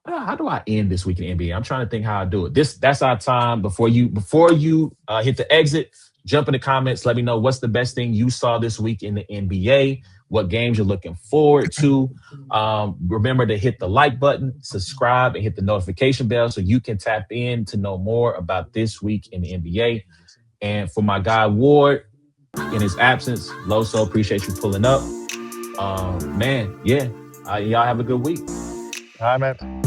How do I end This Week in the NBA? I'm trying to think how I do it. That's our time. Before you hit the exit, jump in the comments. Let me know what's the best thing you saw this week in the NBA. What games you're looking forward to. Remember to hit the like button, subscribe, and hit the notification bell so you can tap in to know more about This Week in the NBA. And for my guy Ward, in his absence, Loso, appreciate you pulling up. Man, yeah. Y'all have a good week. All right, man.